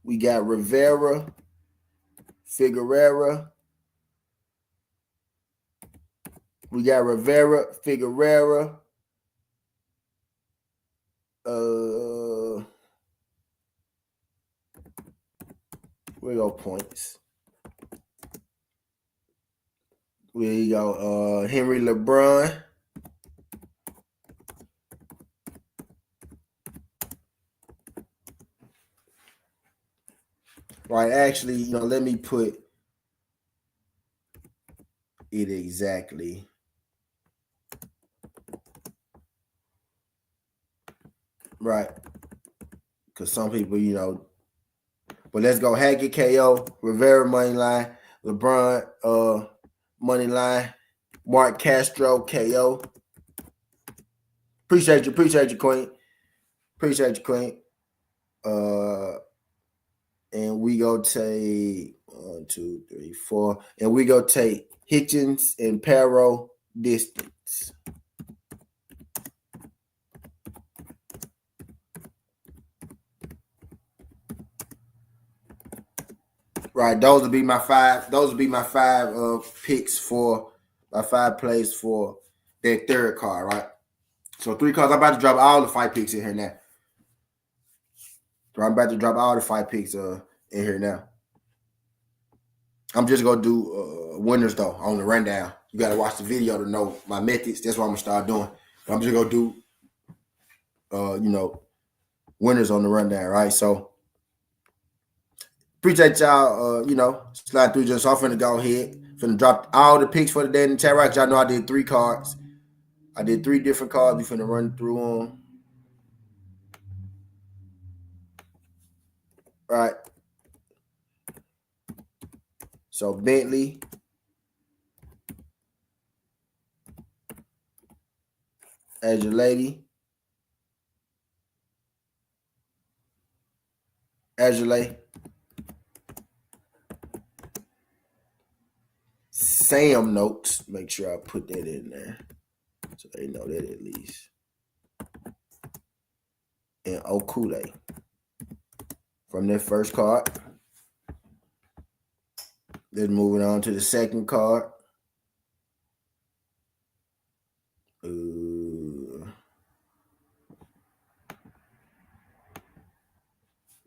We got Rivera, Figueroa. We got Rivera, Figueroa. We go points. We go Henry LeBron. Right, actually, let me put it exactly. Right. Because some people, but let's go Hackett, KO, Rivera money line, LeBron money line, Mark Castro, KO. Appreciate you, Queen. Appreciate you, Queen. And we go take 1, 2, 3, 4, and we go take Hitchens and Paro distance. Right, those will be my five. Those will be my five picks for my 5 plays for that third card. Right. So 3 cards. I'm about to drop all the 5 picks in here now. So I'm about to drop all the 5 picks in here now. I'm just gonna do winners though on the rundown. You gotta watch the video to know my methods. That's what I'm gonna start doing. But I'm just gonna do winners on the rundown, right? So appreciate y'all slide through just off. Finna go ahead. Finna drop all the picks for the day in the chat, right? Cause y'all know I did 3 cards. I did 3 different cards. We finna run through them. Right. So Bentley. As your lady. Azulay. Sam notes. Make sure I put that in there so they know that at least. And Okolie from that first card. Then moving on to the second card.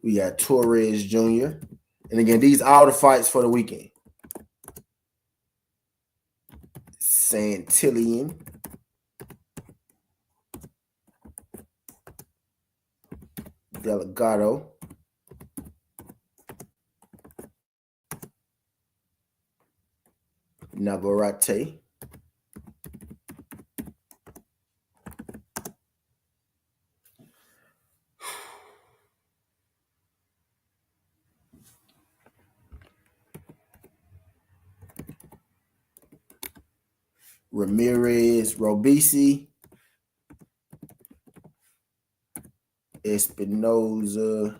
We got Torres Jr. And again, these are all the fights for the weekend. Santillion. Delgado. Navarrette. Ramirez, Robeisy, Espinoza,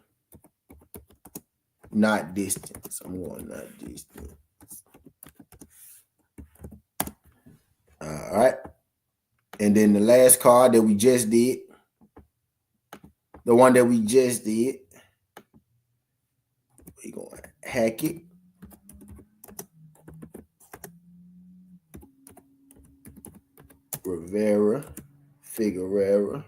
not distance. I'm going not distance. All right. And then the last card that we just did, the one that we just did, we're going to hack it. Rivera, Figueroa,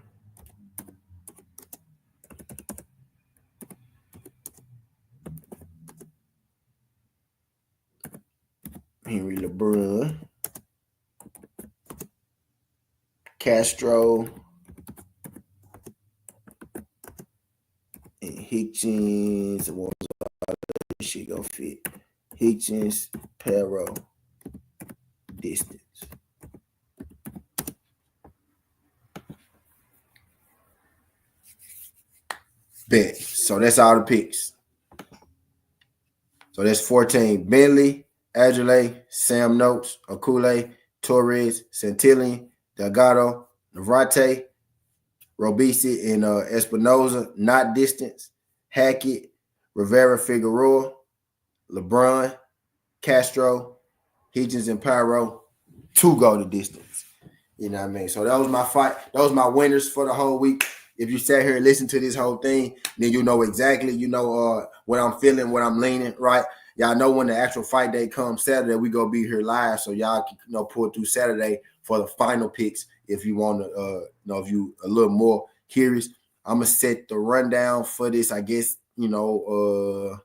Henry LeBrun, Castro, and Hitchens. What was all this shit gonna fit? Hitchens, Paro, distance. Bet. So that's all the picks. So that's 14. Bentley, Adjale, Sam Notes, Okolie, Torres, Santillan, Delgado, Navarrette, Robeisy, and Espinoza, not distance. Hackett, Rivera, Figueroa, LeBron, Castro, Hitchens, and Paro to go the distance. You know what I mean? So that was my fight. Those my winners for the whole week. If you sat here and listened to this whole thing, then you know exactly, what I'm feeling, what I'm leaning, right? Y'all know when the actual fight day comes Saturday, we gonna be here live. So y'all can pull through Saturday for the final picks if you want to, if you a little more curious. I'm gonna set the rundown for this, I guess, matter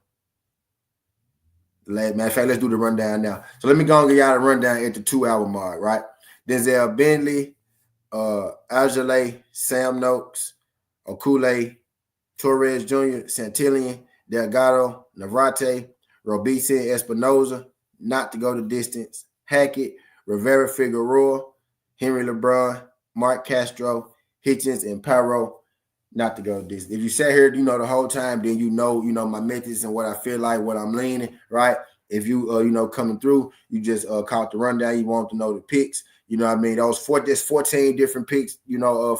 of fact, let's do the rundown now. So let me go and get y'all the rundown at the 2-hour mark, right? Denzel Bentley, Adjale, Sam Noakes, Okolie, Torres Jr., Santillan, Delgado, Navarrete, Robeisy, Espinoza, not to go the distance. Hackett, Rivera Figueroa, Henry LeBron, Mark Castro, Hitchens, and Paro, not to go the distance. If you sat here, the whole time, then you know my methods and what I feel like, what I'm leaning, right? If you, coming through, you just caught the rundown, you want to know the picks. You know what I mean? There's 14 different picks,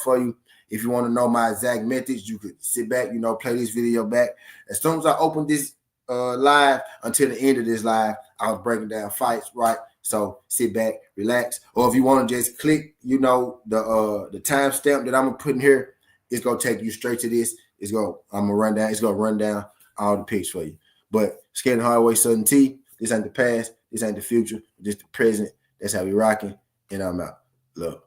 for you. If you want to know my exact methods, you could sit back, play this video back. As soon as I open this live until the end of this live, I was breaking down fights, right? So sit back, relax. Or if you want to just click, the timestamp that I'm gonna put in here, it's gonna take you straight to this. I'm gonna run down. It's gonna run down all the picks for you. But Skating Hardway Southern T. This ain't the past. This ain't the future. This the present. That's how we rocking. And I'm out. Love.